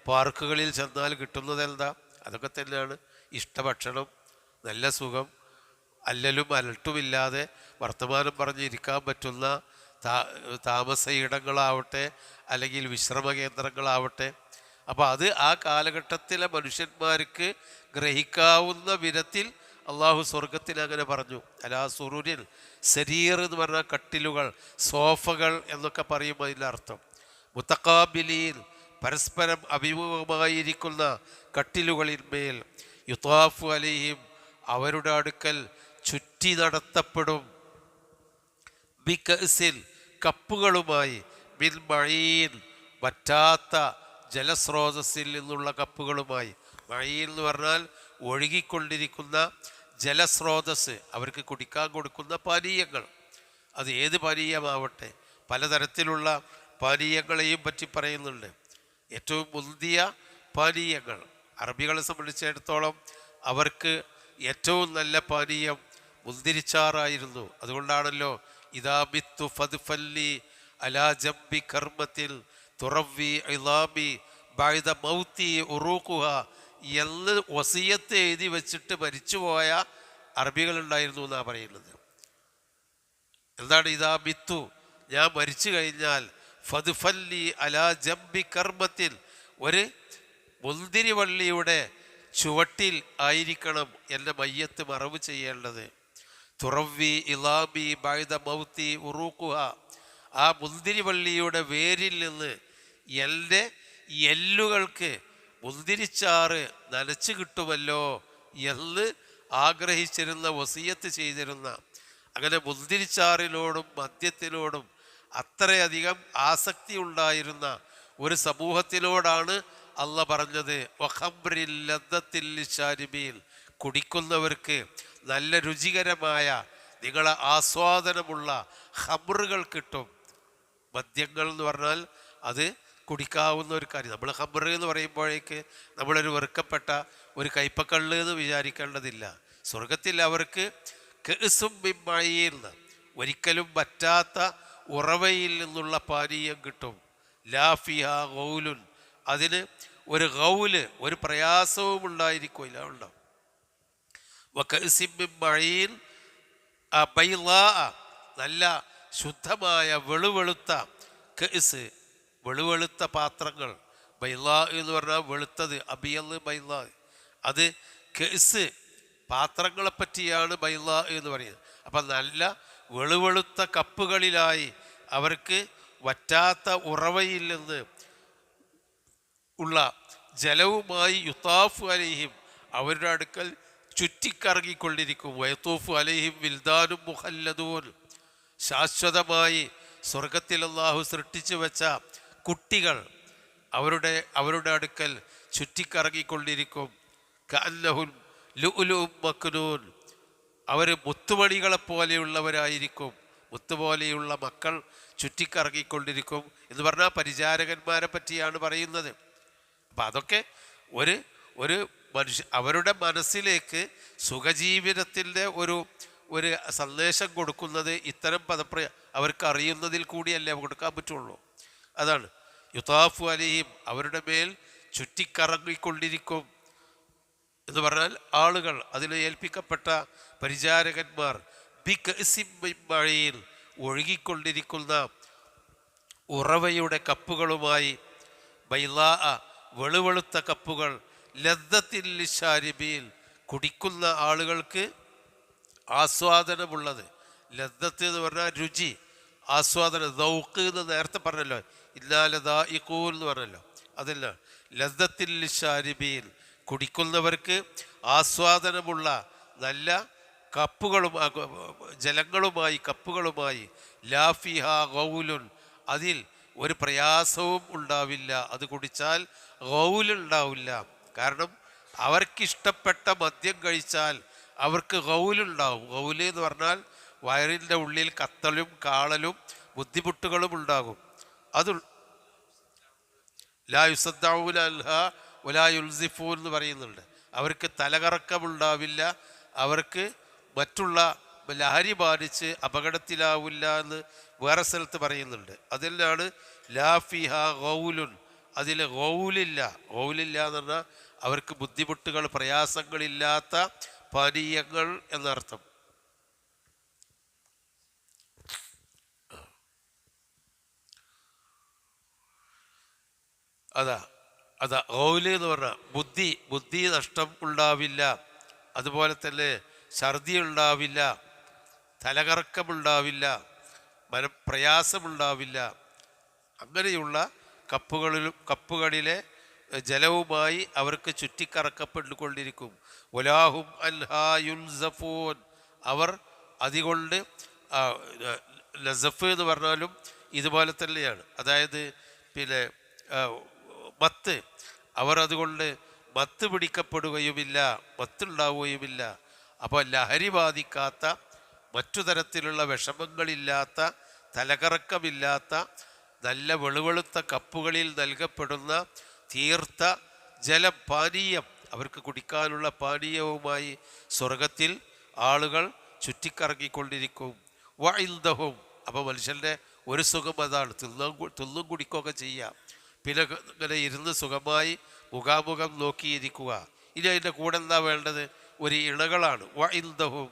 പാർക്കുകളിൽ ചെന്നാൽ കിട്ടുന്നത്. എന്താ? അതൊക്കെ തന്നെയാണ്. ഇഷ്ടഭക്ഷണം, നല്ല സുഖം, അല്ലലും അലട്ടുമില്ലാതെ വർത്തമാനം പറഞ്ഞിരിക്കാൻ പറ്റുന്ന താമസ ഇടങ്ങളാവട്ടെ അല്ലെങ്കിൽ വിശ്രമ കേന്ദ്രങ്ങളാവട്ടെ. അപ്പോൾ അത് ആ കാലഘട്ടത്തിലെ മനുഷ്യന്മാർക്ക് ഗ്രഹിക്കാവുന്ന വിധത്തിൽ അള്ളാഹു സ്വർഗത്തിൽ അങ്ങനെ പറഞ്ഞു. അലാ സുറുരിൽ, സരീർ എന്ന് പറഞ്ഞാൽ കട്ടിലുകൾ, സോഫകൾ എന്നൊക്കെ പറയുമ്പോൾ അതിൻ്റെ അർത്ഥം. മുത്തഖാബിലീൻ, പരസ്പരം അഭിമുഖമായിരിക്കുന്ന കട്ടിലുകളിന്മേൽ, യുതാഫു അലൈഹിം, അവരുടെ അടുക്കൽ ചുറ്റി നടത്തപ്പെടും, ബികഅസിൽ, കപ്പുകളുമായി, മിൻ മഈൻ, വറ്റാത്ത ജലസ്രോതസ്സിൽ നിന്നുള്ള കപ്പുകളുമായി. മഈൻ എന്ന് പറഞ്ഞാൽ ഒഴുകിക്കൊണ്ടിരിക്കുന്ന ജലസ്രോതസ്, അവർക്ക് കുടിക്കാൻ കൊടുക്കുന്ന പാനീയങ്ങൾ. അത് ഏത് പാനീയമാവട്ടെ, പലതരത്തിലുള്ള പാനീയങ്ങളെയും പറ്റി പറയുന്നുണ്ട്. ഏറ്റവും മുന്തിയ പാനീയങ്ങൾ, അറബികളെ സംബന്ധിച്ചിടത്തോളം അവർക്ക് ഏറ്റവും നല്ല പാനീയം മുന്തിരിച്ചാറായിരുന്നു. അതുകൊണ്ടാണല്ലോ ഇദാ ബിത്തു ഫദ്ഫല്ലി അലാ ജംബി കർമ്മത്തിൽ തുറവി ഇളാമി ബഅദ മൗതി ഉറൂഖുഹ എന്ന് വസിയത്ത് എഴുതി വെച്ചിട്ട് മരിച്ചുപോയ അറബികളുണ്ടായിരുന്നു എന്നാണ് പറയുന്നത്. എന്താണ് ഇദാ ബിത്തു, ഞാൻ മരിച്ചു കഴിഞ്ഞാൽ, ഫദ്ഫല്ലി അലാ ജംബി കർമ്മത്തിൽ, ഒരു മുന്തിരിവള്ളിയുടെ ചുവട്ടിൽ ആയിരിക്കണം എൻ്റെ മയ്യത്ത് മറവ് ചെയ്യേണ്ടത്. തുറവി ഇളാമി ബഅദ മൗതി ഉറൂഖുഹ, ആ മുന്തിരിവള്ളിയുടെ വേരിൽ നിന്ന് എൻ്റെ എല്ലുകൾക്ക് മുന്തിരിച്ചാറ് നനച്ച് കിട്ടുമല്ലോ എന്ന് ആഗ്രഹിച്ചിരുന്ന, വസിയത്ത് ചെയ്തിരുന്ന, അങ്ങനെ മുന്തിരിച്ചാറിനോടും മദ്യത്തിനോടും അത്രയധികം ആസക്തി ഉണ്ടായിരുന്ന ഒരു സമൂഹത്തിനോടാണ് അള്ള പറഞ്ഞത് വഖംറിൽ ലദ്ദത്തിൽ ലിശാരിബീൻ, കുടിക്കുന്നവർക്ക് നല്ല രുചികരമായ, നിങ്ങളെ ആസ്വാദനമുള്ള ഖംറുകൾ കിട്ടും. മദ്യങ്ങൾ എന്ന് പറഞ്ഞാൽ അത് കുടിക്കാവുന്ന ഒരു കാര്യം. നമ്മൾ ഖംർ എന്ന് പറയുമ്പോഴേക്ക് നമ്മളൊരു വെറുക്കപ്പെട്ട ഒരു കയ്പക്കള്ള് എന്ന് വിചാരിക്കേണ്ടതില്ല. സ്വർഗത്തിൽ അവർക്ക് കഅസും മിൻ മഈൻ, ഒരിക്കലും പറ്റാത്ത ഉറവയിൽ നിന്നുള്ള പാനീയം കിട്ടും. ലാ ഫിഹാ ഗൗലുൻ, അതിന് ഒരു ഗൗല്, ഒരു പ്രയാസവും ഉണ്ടായിരിക്കില്ല, ഉണ്ടാവും. വകഅസിൻ മിൻ മഈൻ ബൈളാ, നല്ല ശുദ്ധമായ വെളുവെളുത്ത കഅസ്, വെളുവെളുത്ത പാത്രങ്ങൾ. ബൈളാ എന്ന് പറഞ്ഞാൽ വെളുത്തത്, അബിയൽ ബൈളാ, അത് കഅസ് പാത്രങ്ങളെ പറ്റിയാണ് ബൈളാ എന്ന് പറയുന്നത്. അപ്പം നല്ല വെളുവെളുത്ത കപ്പുകളിലായി അവർക്ക് വറ്റാത്ത ഉറവയിൽ നിന്ന് ഉള്ള ജലവുമായി യുതാഫു അലൈഹിം, അവരുടെ അടുക്കൽ ചുറ്റിക്കറങ്ങിക്കൊണ്ടിരിക്കും. വയത്തൂഫു അലൈഹിം വിൽദാനും മുഖല്ലദൂൻ, ശാശ്വതമായി സ്വർഗത്തിൽ അല്ലാഹു സൃഷ്ടിച്ചു വെച്ച കുട്ടികൾ അവരുടെ അടുക്കൽ ചുറ്റിക്കറങ്ങിക്കൊണ്ടിരിക്കും. കഅന്നഹും ലുഅ്ലുഉം മക്നൂൻ, അവർ മുത്തുമണികളെപ്പോലെയുള്ളവരായിരിക്കും. മുത്തുപോലെയുള്ള മക്കൾ ചുറ്റിക്കറങ്ങിക്കൊണ്ടിരിക്കും എന്ന് പറഞ്ഞാൽ പരിചാരകന്മാരെ പറ്റിയാണ് പറയുന്നത്. അപ്പം അതൊക്കെ ഒരു അവരുടെ മനസ്സിലേക്ക് സുഖജീവിതത്തിൻ്റെ ഒരു സന്ദേശം കൊടുക്കുന്നത് ഇത്തരം അവർക്ക് അറിയുന്നതിൽ കൂടിയല്ലേ കൊടുക്കാൻ പറ്റുള്ളൂ. അതാണ് യുതാഫു അലൈഹിം, അവരുടെ മേൽ ചുറ്റിക്കറങ്ങിക്കൊണ്ടിരിക്കും എന്ന് പറഞ്ഞാൽ ആളുകൾ, അതിൽ ഏൽപ്പിക്കപ്പെട്ട പരിചാരകന്മാർ, ബികഅസിൻ മിൻ മഈൻ, ഒഴുകിക്കൊണ്ടിരിക്കുന്ന ഉറവയുടെ കപ്പുകളുമായി, ബൈളാ, വെളുവെളുത്ത കപ്പുകൾ, ലദ്ദത്തിൽ ലിശാരിബീൻ, കുടിക്കുന്ന ആളുകൾക്ക് ആസ്വാദനമുള്ളത്. ലദ്ദത്ത് എന്ന് പറഞ്ഞാൽ രുചി, ആസ്വാദനം. ദൗഖ് എന്ന് നേരത്തെ പറഞ്ഞല്ലോ, ഇന്നാ ലദായിഖൂൻ എന്ന് പറഞ്ഞല്ലോ, അതല്ല, ലദ്ദത്തിൽ ലിശാരിബീൻ, കുടിക്കുന്നവർക്ക് ആസ്വാദനമുള്ള നല്ല കപ്പുകളും കപ്പുകളുമായി, ലാഫിഹ ഗൗലുൻ, അതിൽ ഒരു പ്രയാസവും ഉണ്ടാവില്ല. അത് കുടിച്ചാൽ ഗൗലുണ്ടാവില്ല. കാരണം അവർക്കിഷ്ടപ്പെട്ട മദ്യം കഴിച്ചാൽ അവർക്ക് ഗൗലുണ്ടാവും. ഗൗല് എന്ന് പറഞ്ഞാൽ വയറിൻ്റെ ഉള്ളിൽ കത്തലും കാളലും ബുദ്ധിമുട്ടുകളും ഉണ്ടാകും. അത് ലാ യുസദ്ദഊന അൻഹാ വലാ യുൽസിഫൂൻ എന്ന് പറയുന്നുണ്ട്. അവർക്ക് തലകറക്കമുണ്ടാവില്ല, അവർക്ക് മറ്റുള്ള ലഹരി ബാധിച്ച് അപകടത്തിലാവില്ല എന്ന് വേറെ സ്ഥലത്ത് പറയുന്നുണ്ട്. അതിലാണ് ലാ ഫിഹ ഗൗലുൻ, അതിൽ ഗൗലില്ല എന്ന് പറഞ്ഞാൽ അവർക്ക് ബുദ്ധിമുട്ടുകൾ പ്രയാസങ്ങളില്ലാത്ത പാനീയങ്ങൾ എന്നർത്ഥം. അതാ ഗൗല് എന്ന് പറഞ്ഞാൽ ബുദ്ധി നഷ്ടം ഉണ്ടാവില്ല, അതുപോലെ തന്നെ ഛർദി ഉണ്ടാവില്ല, തലകറക്കമുണ്ടാവില്ല, മനപ്രയാസമുണ്ടാവില്ല. അങ്ങനെയുള്ള കപ്പുകളിലെ ജലവുമായി അവർക്ക് ചുറ്റിക്കറക്കപ്പെട്ടുകൊണ്ടിരിക്കും. വലാഹും അൻഹാ യുൻസഫൂൻ, അവർ അതുകൊണ്ട് നസഫ് എന്ന് പറഞ്ഞാലും ഇതുപോലെ തന്നെയാണ്. അതായത് പിന്നെ മത്ത്, അവർ അതുകൊണ്ട് മത്ത് പിടിക്കപ്പെടുകയുമില്ല, മത്തുണ്ടാവുകയുമില്ല. അപ്പോൾ ലഹരി ബാധിക്കാത്ത, മറ്റു തരത്തിലുള്ള വിഷമങ്ങളില്ലാത്ത, തലകറക്കമില്ലാത്ത നല്ല വെളുവെളുത്ത കപ്പുകളിൽ നൽകപ്പെടുന്ന തീർത്ത ജലപാനീയം, അവർക്ക് കുടിക്കാനുള്ള പാനീയവുമായി സ്വർഗത്തിൽ ആളുകൾ ചുറ്റിക്കറങ്ങിക്കൊണ്ടിരിക്കും. വഇൽദഹും, അപ്പോൾ മനുഷ്യൻ്റെ ഒരു സുഖം അതാണ്, തിന്നും കുടിക്കുകയൊക്കെ ചെയ്യാം. പിന്നെ ഇങ്ങനെ ഇരുന്ന് സുഖമായി മുഖാമുഖം നോക്കിയിരിക്കുക. ഇനി അതിൻ്റെ കൂടെ എന്താ വേണ്ടത്? ഒരു ഇണകളാണ്. വഇൽദഹും,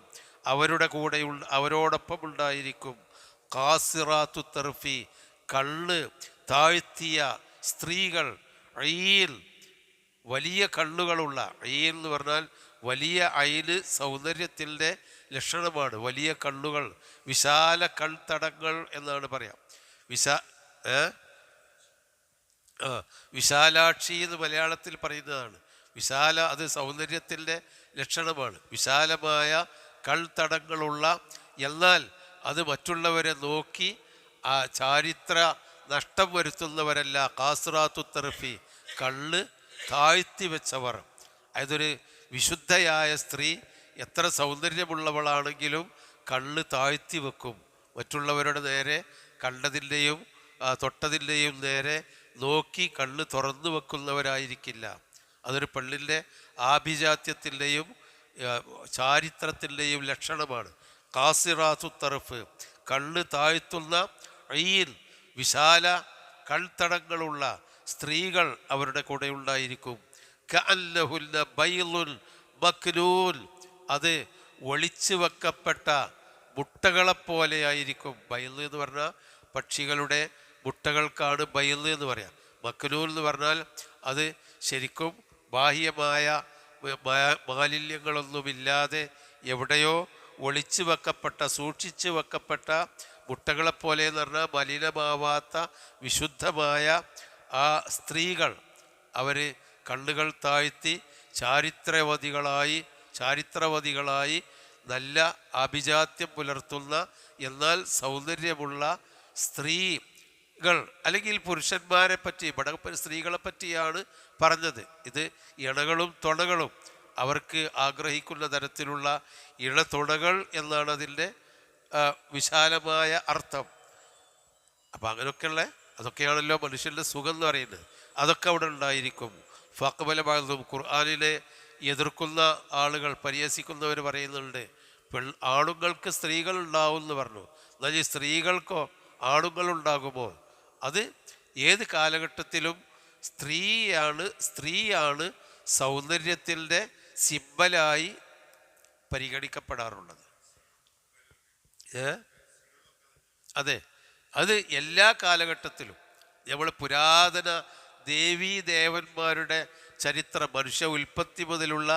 അവരോടൊപ്പം ഉണ്ടായിരിക്കും. ഖാസിറാത്തു തർഫി, കണ്ണ് താഴ്ത്തിയ സ്ത്രീകൾ. ഐൻ, വലിയ കണ്ണുകളുള്ള. ഐൻ എന്ന് പറഞ്ഞാൽ വലിയ ഐന് സൗന്ദര്യത്തിൻ്റെ ലക്ഷണമാണ്. വലിയ കണ്ണുകൾ, വിശാല കൺതടങ്ങൾ എന്നാണ് പറയാം. വിശാലാക്ഷി എന്ന് മലയാളത്തിൽ പറയുന്നതാണ്. അത് സൗന്ദര്യത്തിൻ്റെ ലക്ഷണമാണ്. വിശാലമായ കൺതടങ്ങളുള്ള, എന്നാൽ അത് മറ്റുള്ളവരെ നോക്കി ചാരിത്ര നഷ്ടം വരുത്തുന്നവരല്ല. ഖാസിറാത്തു തർഫി, കണ്ണ് താഴ്ത്തി വെച്ചവർ. അതൊരു വിശുദ്ധയായ സ്ത്രീ എത്ര സൗന്ദര്യമുള്ളവളാണെങ്കിലും കണ്ണ് താഴ്ത്തി വെക്കും. മറ്റുള്ളവരുടെ നേരെ കണ്ടതിൻ്റെയും തൊട്ടതിൻ്റെയും നേരെ നോക്കി കണ്ണ് തുറന്നു വെക്കുന്നവരായിരിക്കില്ല. അതൊരു പെണ്ണിൻ്റെ ആഭിജാത്യത്തിൻ്റെയും ചാരിത്രത്തിൻ്റെയും ലക്ഷണമാണ്. ഖാസിറാത്തു തർഫ്, കണ്ണ് താഴ്ത്തുന്ന. ഐൻ, വിശാല കൺതടങ്ങളുള്ള സ്ത്രീകൾ അവരുടെ കൂടെ ഉണ്ടായിരിക്കും. കഅന്നഹുന്ന ബൈളുൻ മക്നൂൻ, അത് ഒളിച്ചു വെക്കപ്പെട്ട മുട്ടകളെപ്പോലെയായിരിക്കും. ബൈള് എന്ന് പറഞ്ഞാൽ പക്ഷികളുടെ മുട്ടകൾക്കാണ് ബൈള് എന്ന് പറയാം. മക്നൂൻ എന്ന് പറഞ്ഞാൽ അത് ശരിക്കും ബാഹ്യമായ മാലിന്യങ്ങളൊന്നുമില്ലാതെ എവിടെയോ ഒളിച്ചു വെക്കപ്പെട്ട, സൂക്ഷിച്ചു വെക്കപ്പെട്ട മുട്ടകളെപ്പോലെ എന്ന് പറഞ്ഞാൽ മലിനമാവാത്ത വിശുദ്ധമായ ആ സ്ത്രീകൾ. അവർ കണ്ണുകൾ താഴ്ത്തി ചാരിത്രവതികളായി നല്ല ആഭിജാത്യം പുലർത്തുന്ന, എന്നാൽ സൗന്ദര്യമുള്ള സ്ത്രീകൾ, അല്ലെങ്കിൽ പുരുഷന്മാരെ പറ്റി, സ്ത്രീകളെ പറ്റിയാണ് പറഞ്ഞത്. ഇത് ഇണകളും തുണകളും, അവർക്ക് ആഗ്രഹിക്കുന്ന തരത്തിലുള്ള ഇണതുണകൾ എന്നാണ് അതിൻ്റെ വിശാലമായ അർത്ഥം. അപ്പം അതൊക്കെയാണല്ലോ മനുഷ്യൻ്റെ സുഖം എന്ന് പറയുന്നത്. അതൊക്കെ അവിടെ ഉണ്ടായിരിക്കും. ഫഖബല ബഅ്ദും, ഖുർആനിനെ എതിർക്കുന്ന ആളുകൾ, പരിഹസിക്കുന്നവർ പറയുന്നുണ്ട് ആണുങ്ങൾക്ക് സ്ത്രീകൾ ഉണ്ടാവും എന്ന് പറഞ്ഞു. എന്നാൽ ഈ സ്ത്രീകൾക്കോ ആണുങ്ങളുണ്ടാകുമോ? അത് ഏത് കാലഘട്ടത്തിലും സ്ത്രീയാണ് സൗന്ദര്യത്തിൻ്റെ സിംബലായി പരിഗണിക്കപ്പെടാറുള്ളത്. അതെ, അത് എല്ലാ കാലഘട്ടത്തിലും. നമ്മൾ പുരാതന ദേവീദേവന്മാരുടെ ചരിത്രം, മനുഷ്യ ഉൽപ്പത്തി മുതലുള്ള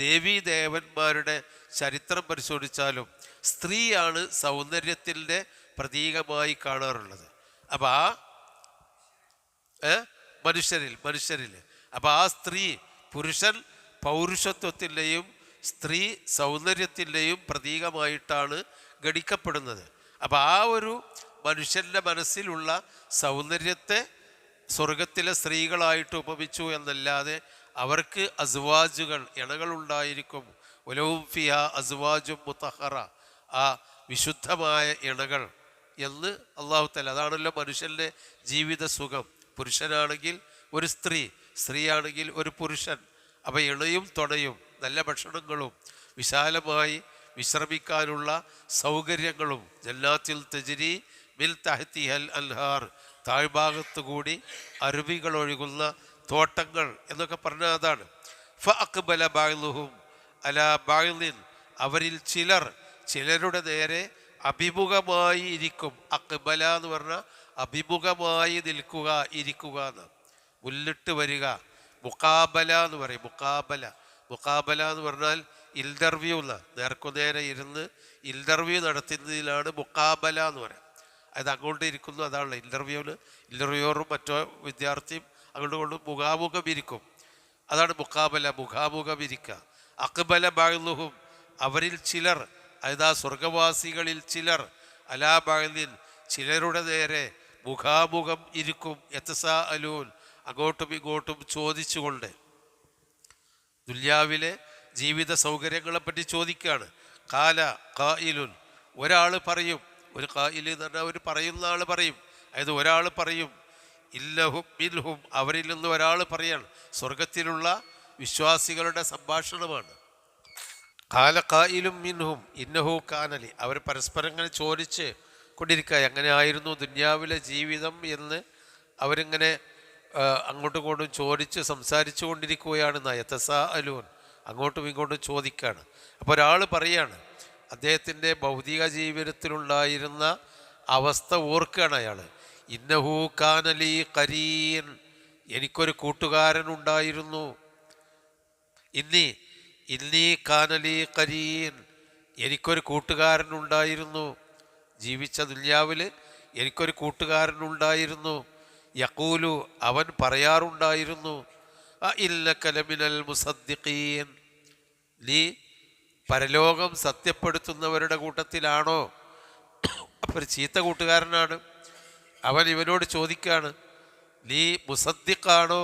ദേവീദേവന്മാരുടെ ചരിത്രം പരിശോധിച്ചാലും സ്ത്രീയാണ് സൗന്ദര്യത്തിൻ്റെ പ്രതീകമായി കാണാറുള്ളത്. അപ്പം മനുഷ്യരിൽ. അപ്പം ആ സ്ത്രീ, പുരുഷൻ പൗരുഷത്വത്തിൻ്റെയും സ്ത്രീ സൗന്ദര്യത്തിൻ്റെയും പ്രതീകമായിട്ടാണ് ഗണിക്കപ്പെടുന്നത്. അപ്പം ആ ഒരു മനുഷ്യൻ്റെ മനസ്സിലുള്ള സൗന്ദര്യത്തെ സ്വർഗത്തിലെ സ്ത്രീകളായിട്ട് ഉപമിച്ചു എന്നല്ലാതെ അവർക്ക് അസ്വാജുകൾ, ഇണകളുണ്ടായിരിക്കും. ഉലവും ഫിഹ അസ്വാജും മുത്തഹറ, ആ വിശുദ്ധമായ ഇണകൾ എന്ന് അള്ളാഹു തആല. അതാണല്ലോ മനുഷ്യൻ്റെ ജീവിത സുഖം. പുരുഷനാണെങ്കിൽ ഒരു സ്ത്രീ, സ്ത്രീയാണെങ്കിൽ ഒരു പുരുഷൻ. അപ്പം ഇണയും തുണയും നല്ല ഭക്ഷണങ്ങളും വിശാലമായി വിശ്രമിക്കാനുള്ള സൗകര്യങ്ങളും, ജന്നാത്തിൽ തജ്രി മിൻ തഹ്തിഹൽ അൻഹാർ, താഴ്ഭാഗത്തു കൂടി അരുവികൾ ഒഴുകുന്ന തോട്ടങ്ങൾ എന്നൊക്കെ പറഞ്ഞാൽ അതാണ്. ഫഅഖ്ബല ബഅ്ളുഹും അലാ ബഅ്ളിൻ, അവരിൽ ചിലരുടെ നേരെ അഭിമുഖമായി ഇരിക്കും. അഖ്ബല എന്ന് പറഞ്ഞാൽ അഭിമുഖമായി നിൽക്കുക, ഇരിക്കുക എന്ന്. മുല്ലിട്ട് വരിക, മുഖാബല എന്ന് പറയും. മുഖാബല എന്ന് പറഞ്ഞാൽ ഇൻ്റർവ്യൂ എന്ന, നേർക്കുനേരെ ഇരുന്ന് ഇൻ്റർവ്യൂ നടത്തുന്നതിലാണ് മുഖാബല എന്ന് പറയാം. അത് അങ്ങോട്ട് ഇരിക്കുന്നു, അതാണല്ലോ ഇൻ്റർവ്യൂവറും മറ്റോ വിദ്യാർത്ഥിയും അങ്ങോട്ട് മുഖാമുഖം ഇരിക്കും. അതാണ് മുഖാമുഖം ഇരിക്കുക. അഖ്ബല ബഅ്ളുഹും, അവരിൽ ചിലർ, അതായത് ആ സ്വർഗവാസികളിൽ ചിലർ, അലാ ബഅ്ളിൻ, ചിലരുടെ നേരെ മുഖാമുഖം ഇരിക്കും. യതസാഅലൂൻ, അങ്ങോട്ടും ഇങ്ങോട്ടും ചോദിച്ചുകൊണ്ട്. ദുനിയാവിലെ ജീവിത സൗകര്യങ്ങളെപ്പറ്റി ചോദിക്കുകയാണ്. ഖാല ഖായിലുൻ, ഒരാൾ പറയും. ഒരു ഖായിൽ എന്ന് പറഞ്ഞാൽ ഒരു പറയുന്ന ആൾ പറയും. അതായത് ഒരാൾ പറയും. ഇല്ലഹും മിൻഹും, അവരിൽ നിന്ന് ഒരാൾ പറയാണ്. സ്വർഗത്തിലുള്ള വിശ്വാസികളുടെ സംഭാഷണമാണ്. ഖാല ഖായിലും മിൻഹും ഇന്നഹു കാനലി, അവർ പരസ്പരം ഇങ്ങനെ ചോദിച്ച് കൊണ്ടിരിക്കുക, എങ്ങനെയായിരുന്നു ദുനിയാവിലെ ജീവിതം എന്ന് അവരിങ്ങനെ അങ്ങോട്ടും ഇങ്ങോട്ടും ചോദിച്ച് സംസാരിച്ചു കൊണ്ടിരിക്കുകയാണ്. യതസാഅലൂൻ, അങ്ങോട്ടും ഇങ്ങോട്ടും ചോദിക്കുകയാണ്. അപ്പോൾ ഒരാൾ പറയാണ്, അദ്ദേഹത്തിൻ്റെ ഭൗതിക ജീവിതത്തിലുണ്ടായിരുന്ന അവസ്ഥ ഓർക്കുകയാണ് അയാൾ. ഇന്നഹു കാനലി ഖരീൻ, എനിക്കൊരു കൂട്ടുകാരനുണ്ടായിരുന്നു. ഇന്നി കാനലി ഖരീൻ, എനിക്കൊരു കൂട്ടുകാരനുണ്ടായിരുന്നു. ജീവിച്ച ദുനിയാവിൽ എനിക്കൊരു കൂട്ടുകാരനുണ്ടായിരുന്നു. യഖൂലു, അവൻ പറയാറുണ്ടായിരുന്നു, ഇന്നക ലമിനൽ മുസദ്ദിഖീൻ, നീ പരലോകം സത്യപ്പെടുത്തുന്നവരുടെ കൂട്ടത്തിലാണോ? അപ്പോൾ ഒരു ചീത്ത കൂട്ടുകാരനാണ്. അവൻ ഇവനോട് ചോദിക്കുകയാണ്, നീ മുസദ്ദിഖാണോ,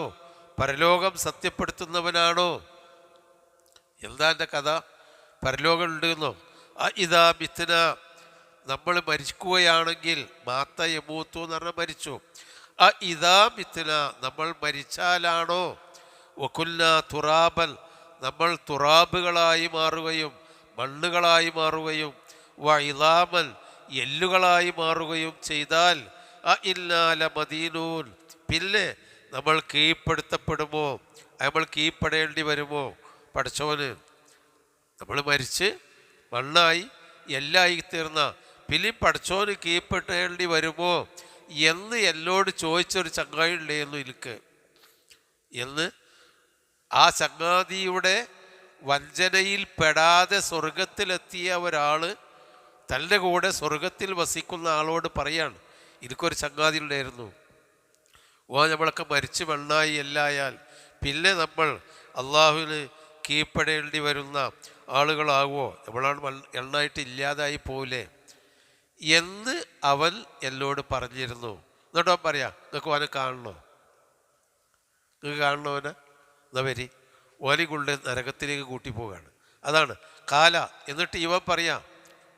പരലോകം സത്യപ്പെടുത്തുന്നവനാണോ? എന്താ എൻ്റെ കഥ? പരലോകം ഉണ്ടെന്നോ? ഇതാ മിത്ന, നമ്മൾ മരിക്കുകയാണെങ്കിൽ, മാത്ത യമൂത്തു എന്ന് പറഞ്ഞാൽ മരിച്ചു. ഇതാ മിത്ന, നമ്മൾ മരിച്ചാലാണോ? വകുൽന തുറാബൻ, നമ്മൾ തുറാബുകളായി മാറുകയും മണ്ണുകളായി മാറുകയും വഇളാമൻ, എല്ലുകളായി മാറുകയും ചെയ്താൽ ഇന്നാല മദീനൂൻ, പിന്നെ നമ്മൾ കീഴ്പ്പെടുത്തപ്പെടുമോ? നമ്മൾ കീഴ്പ്പെടേണ്ടി വരുമോ? പഠിച്ചവന്, നമ്മൾ മരിച്ച് മണ്ണായി എല്ലായി തീർന്ന പിന്നെ പഠിച്ചവന് കീഴ്പ്പെടേണ്ടി വരുമോ എന്ന് എന്നോട് ചോദിച്ചൊരു ചങ്ങായി ഉണ്ടായിരുന്നു എനിക്ക് എന്ന്. ആ ചങ്ങാതിയുടെ വഞ്ചനയിൽ പെടാതെ സ്വർഗത്തിലെത്തിയ ഒരാൾ തൻ്റെ കൂടെ സ്വർഗത്തിൽ വസിക്കുന്ന ആളോട് പറയാണ്, എനിക്കൊരു ചങ്ങാതി ഉണ്ടായിരുന്നു. നമ്മളൊക്കെ മരിച്ച് മണ്ണായി എല്ലായാൽ പിന്നെ നമ്മൾ അള്ളാഹുവിന് കീഴ്പ്പെടേണ്ടി വരുന്ന ആളുകളാകുമോ? നമ്മളാണ് എണ്ണായിട്ട് ഇല്ലാതായി പോവില്ലേ എന്ന് അവൻ എന്നോട് പറഞ്ഞിരുന്നു. എന്നിട്ടോ അവൻ പറയാം, നിങ്ങൾക്ക് അവനെ കാണണോ? നിങ്ങൾക്ക് കാണണവനെ? എന്നാ വരി, ഓലി കൊണ്ട് നരകത്തിലേക്ക് കൂട്ടിപ്പോവുകയാണ്. അതാണ് കാല. എന്നിട്ട് ഇവൻ പറയാം,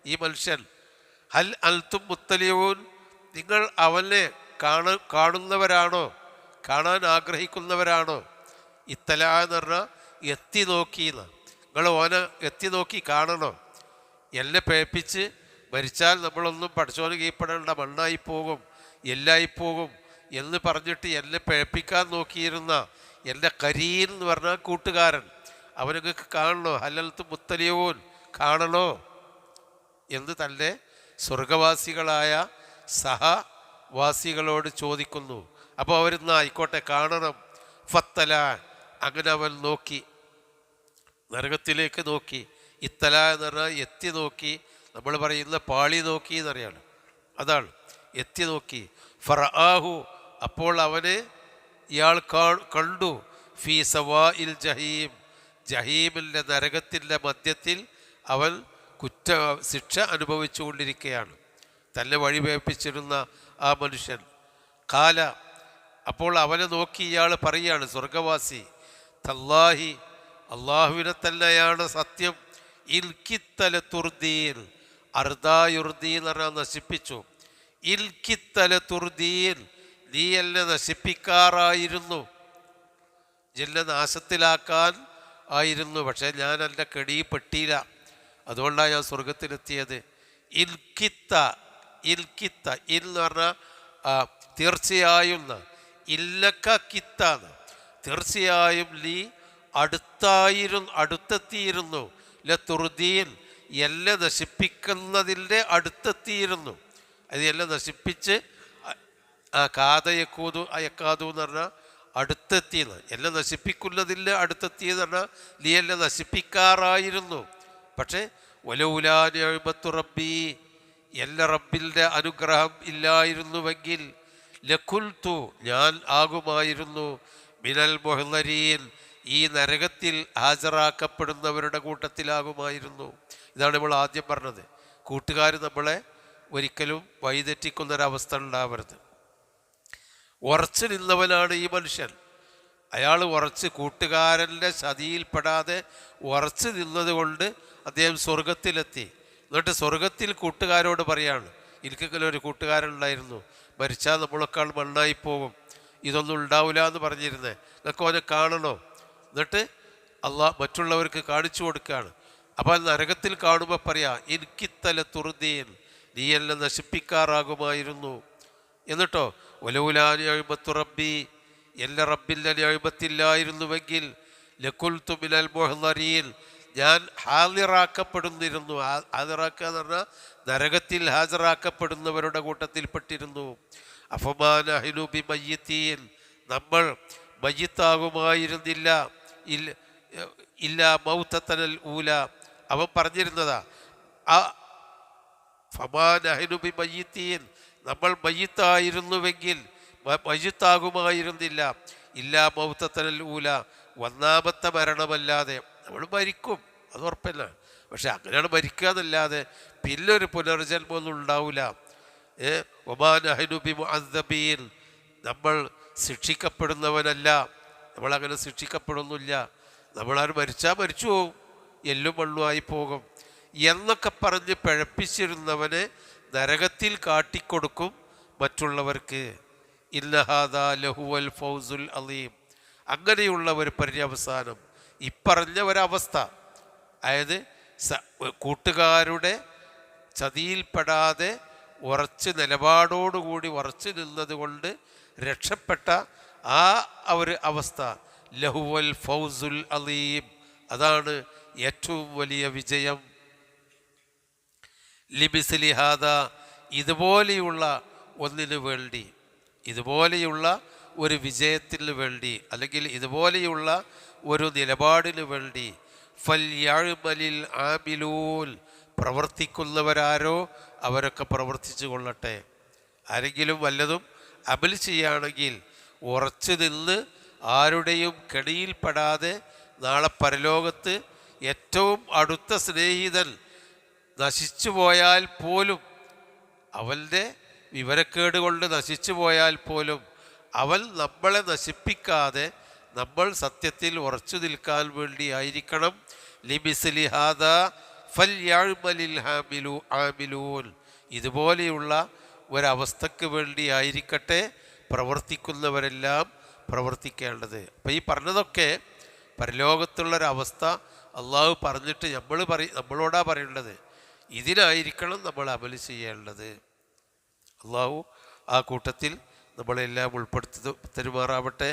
ഈ മനുഷ്യൻ, ഹൽ അൽത്തും മുത്തലിയൂൻ, നിങ്ങൾ അവനെ കാണുന്നവരാണോ? കാണാൻ ആഗ്രഹിക്കുന്നവരാണോ? ഇത്തല എന്ന് പറഞ്ഞാൽ എത്തി നോക്കിയെന്ന്. നിങ്ങൾ ഓനെ എത്തി നോക്കി കാണണോ? എന്നെ പേപ്പിച്ച് മരിച്ചാൽ നമ്മളൊന്നും പഠിച്ചോന് കീഴ്പ്പെടേണ്ട, മണ്ണായി പോകും, എല്ലായിപ്പോകും എന്ന് പറഞ്ഞിട്ട് എന്നെ പേപ്പിക്കാൻ നോക്കിയിരുന്ന എൻ്റെ കരീൻ എന്ന് പറഞ്ഞാൽ കൂട്ടുകാരൻ, അവനൊക്കെ കാണണോ? ഹലൽത്ത് മുത്തലിയൂൻ, കാണണോ എന്ന് തൻ്റെ സ്വർഗവാസികളായ സഹവാസികളോട് ചോദിക്കുന്നു. അപ്പോൾ അവരിന്ന് ആയിക്കോട്ടെ കാണണം. ഫത്തല, അങ്ങനെ അവൻ നോക്കി, നരകത്തിലേക്ക് നോക്കി. ഇത്തല എന്ന് പറഞ്ഞാൽ എത്തി നോക്കി. നമ്മൾ പറയുന്ന പാളി നോക്കി എന്നറിയാണ്, അതാണ് എത്തി നോക്കി. ഫറആഹു, അപ്പോൾ അവന് ഇയാൾ കണ്ടു ഫീ സവാഇൽ ജഹീം, ജഹീമിൻ്റെ നരകത്തിൻ്റെ മധ്യത്തിൽ അവൻ ശിക്ഷ അനുഭവിച്ചു കൊണ്ടിരിക്കുകയാണ്, തന്നെ വഴിവേപ്പിച്ചിരുന്ന ആ മനുഷ്യൻ. കാല, അപ്പോൾ അവനെ നോക്കി ഇയാൾ പറയാണ്, സ്വർഗവാസി, തല്ലാഹി, അള്ളാഹുവിനെ തന്നെയാണ് സത്യം, ഇൽക്കിത്തല തുർദീൻ, അർദായുർദീൻ എന്ന് പറഞ്ഞാൽ നശിപ്പിച്ചു, ഇൽക്കിത്തല തുർദീൻ, നീ എന്നെ നശിപ്പിക്കാറായിരുന്നു, എന്നെ നാശത്തിലാക്കാൻ ആയിരുന്നു, പക്ഷെ ഞാൻ എൻ്റെ കെടി പെട്ടിയില്ല, അതുകൊണ്ടാണ് ഞാൻ സ്വർഗത്തിലെത്തിയത്. ഇൽക്കിത്ത, ഇൽക്കിത്ത, ഇൽ എന്ന് പറഞ്ഞാൽ തീർച്ചയായും, ഇല്ലക്ക കിത്താന്ന്, തീർച്ചയായും നീ അടുത്തെത്തിയിരുന്നു, തുർദീൻ, എല്ലാം നശിപ്പിക്കുന്നതിൻ്റെ അടുത്തെത്തിയിരുന്നു. അത് എല്ലാം നശിപ്പിച്ച് കാതയക്കൂതു അയക്കാതു എന്ന് പറഞ്ഞാൽ അടുത്തെത്തിയെന്ന്, എല്ലാം നശിപ്പിക്കുന്നതിൻ്റെ അടുത്തെത്തിയെന്ന് പറഞ്ഞാൽ നീ എല്ലാം നശിപ്പിക്കാറായിരുന്നു. പക്ഷേ വലൗലാ നിഅമത്തു റബ്ബി, എല്ലാ റബ്ബിൻ്റെ അനുഗ്രഹം ഇല്ലായിരുന്നുവെങ്കിൽ ലഖുൽതു, ഞാൻ ആകുമായിരുന്നു, മിനൽ മുഹ്ളരീൻ, ഈ നരകത്തിൽ ഹാജരാക്കപ്പെടുന്നവരുടെ കൂട്ടത്തിലാകുമായിരുന്നു. ഇതാണ് നമ്മൾ ആദ്യം പറഞ്ഞത്. കൂട്ടുകാർ നമ്മളെ ഒരിക്കലും വഴിതെറ്റിക്കുന്നൊരവസ്ഥ ഉണ്ടാവരുത്. ഉറച്ചു നിന്നവനാണ് ഈ മനുഷ്യൻ. അയാൾ ഉറച്ച് കൂട്ടുകാരൻ്റെ ചതിയിൽപ്പെടാതെ ഉറച്ചു നിന്നതുകൊണ്ട് അദ്ദേഹം സ്വർഗത്തിലെത്തി. എന്നിട്ട് സ്വർഗത്തിൽ കൂട്ടുകാരോട് പറയാണ്, എനിക്കെങ്കിലും ഒരു കൂട്ടുകാരുണ്ടായിരുന്നു, മരിച്ചാൽ നമ്മളെക്കാൾ മണ്ണായിപ്പോകും, ഇതൊന്നും ഉണ്ടാവില്ല എന്ന് പറഞ്ഞിരുന്നേ, നിങ്ങൾക്ക് അവനെ കാണണോ? എന്നിട്ട് മറ്റുള്ളവർക്ക് കാണിച്ചു കൊടുക്കുകയാണ്. അപ്പം നരകത്തിൽ കാണുമ്പോൾ പറയാ, എനിക്കിത്തല തുർദീൻ, നീ എല്ലാം നശിപ്പിക്കാറാകുമായിരുന്നു. എന്നിട്ടോ വലൗലാ നിഅമത്തു റബ്ബി, എല്ലാ റബ്ബിൻ്റെ നിഅമത്തില്ലായിരുന്നുവെങ്കിൽ ലഖുൽതു മിനൽ മുഹ്ളരീൻ, ഞാൻ ഹാദിറാക്കപ്പെടുന്നിരുന്നു. ഹാദിറാക്കുക എന്ന് പറഞ്ഞാൽ നരകത്തിൽ ഹാജരാക്കപ്പെടുന്നവരുടെ കൂട്ടത്തിൽപ്പെട്ടിരുന്നു. അഫമാ നഹ്നു ബിമയ്യിത്തീൻ, നമ്മൾ മയ്യിത്താകുമായിരുന്നില്ല, ഇല്ല മൗതത്തനൽ ഊല. അവൻ പറഞ്ഞിരുന്നതാ, ഫമാ നഹ്നു ബിമയ്യിത്തീൻ, നമ്മൾ മയ്യിത്തായിരുന്നുവെങ്കിൽ മയ്യിത്താകുമായിരുന്നില്ല, ഇല്ലാ മൗതത്തനൽ ഊല, ഒന്നാമത്തെ മരണമല്ലാതെ. നമ്മൾ മരിക്കും, അത് ഉറപ്പല്ല, പക്ഷെ അങ്ങനെയാണ് മരിക്കുക എന്നല്ലാതെ പിന്നൊരു പുനർജന്മമൊന്നും ഉണ്ടാവില്ല. വമാ നഹ്നു ബിമുഅദ്ദബീൻ, നമ്മൾ ശിക്ഷിക്കപ്പെടുന്നവനല്ല, നമ്മളങ്ങനെ ശിക്ഷിക്കപ്പെടുന്നില്ല, നമ്മളാരും മരിച്ചാൽ മരിച്ചു പോകും, എല്ലും മണ്ണുമായി പോകും എന്നൊക്കെ പറഞ്ഞ് പിഴപ്പിച്ചിരുന്നവനെ നരകത്തിൽ കാട്ടിക്കൊടുക്കും മറ്റുള്ളവർക്ക്. ഇന്നഹാദാ ലഹുവൽ ഫൗസുൽ അലീം, അങ്ങനെയുള്ള ഒരു പര്യവസാനം, ഇപ്പറഞ്ഞ ഒരവസ്ഥ, അതായത് കൂട്ടുകാരുടെ ചതിയിൽപ്പെടാതെ ഉറച്ച് നിലപാടോടുകൂടി ഉറച്ചു നിന്നതുകൊണ്ട് രക്ഷപ്പെട്ട ആ ഒരു അവസ്ഥ, ലഹുവൽ ഫൗസുൽ അലീം, അതാണ് ഏറ്റവും വലിയ വിജയം. ലിമിസ്ലി ഹാദാ, ഇതുപോലെയുള്ള ഒന്നിനു വേണ്ടി, ഇതുപോലെയുള്ള ഒരു വിജയത്തിന് വേണ്ടി, അല്ലെങ്കിൽ ഇതുപോലെയുള്ള ഒരു നിലപാടിന് വേണ്ടി, ഫൽയഅ്മലിൽ ആമിലൂൻ, പ്രവർത്തിക്കുന്നവരാരോ അവരൊക്കെ പ്രവർത്തിച്ചു കൊള്ളട്ടെ. ആരെങ്കിലും വല്ലതും അമൽ ചെയ്യുകയാണെങ്കിൽ ഉറച്ചു നിന്ന് ആരുടെയും കെണിയിൽപ്പെടാതെ നാളെ പരലോകത്ത് ഏറ്റവും അടുത്ത സ്നേഹിതൻ നശിച്ചു പോയാൽ പോലും, അവൻ്റെ വിവരക്കേട് കൊണ്ട് നശിച്ചു പോയാൽ പോലും അവൻ നമ്മളെ നശിപ്പിക്കാതെ നമ്മൾ സത്യത്തിൽ ഉറച്ചു നിൽക്കാൻ വേണ്ടി ആയിരിക്കണം. ലിമിസ്ലി ഹാദാ ഫൽയഅ്മലിൽ ആമിലൂൻ, ഇതുപോലെയുള്ള ഒരവസ്ഥക്ക് വേണ്ടി ആയിരിക്കട്ടെ പ്രവർത്തിക്കുന്നവരെല്ലാം പ്രവർത്തിക്കേണ്ടത്. അപ്പം ഈ പറഞ്ഞതൊക്കെ പരലോകത്തുള്ളൊരവസ്ഥ അള്ളാഹു പറഞ്ഞിട്ട് നമ്മളോടാ പറയേണ്ടത്, ഇതിനായിരിക്കണം നമ്മൾ അമൽ ചെയ്യേണ്ടത്. അള്ളാഹു ആ കൂട്ടത്തിൽ നമ്മളെല്ലാം ഉൾപ്പെടുത്തി തരുമാറാവട്ടെ.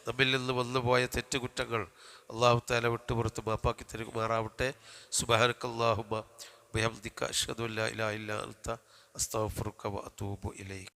നമ്മിൽ നിന്ന് വന്നുപോയ തെറ്റുകുറ്റങ്ങൾ അള്ളാഹു തആല വിട്ടുപുറത്ത് മാപ്പാക്കി തരുമാറാവട്ടെ. സുബ്ഹാനക്കല്ലാഹുമ്മ ബിഹംദിക അശ്ഹദു അല്ലാ ഇലാഹ ഇല്ലാ അൻത അസ്തഗ്ഫിറുക വഅതൂബു ഇലൈക്.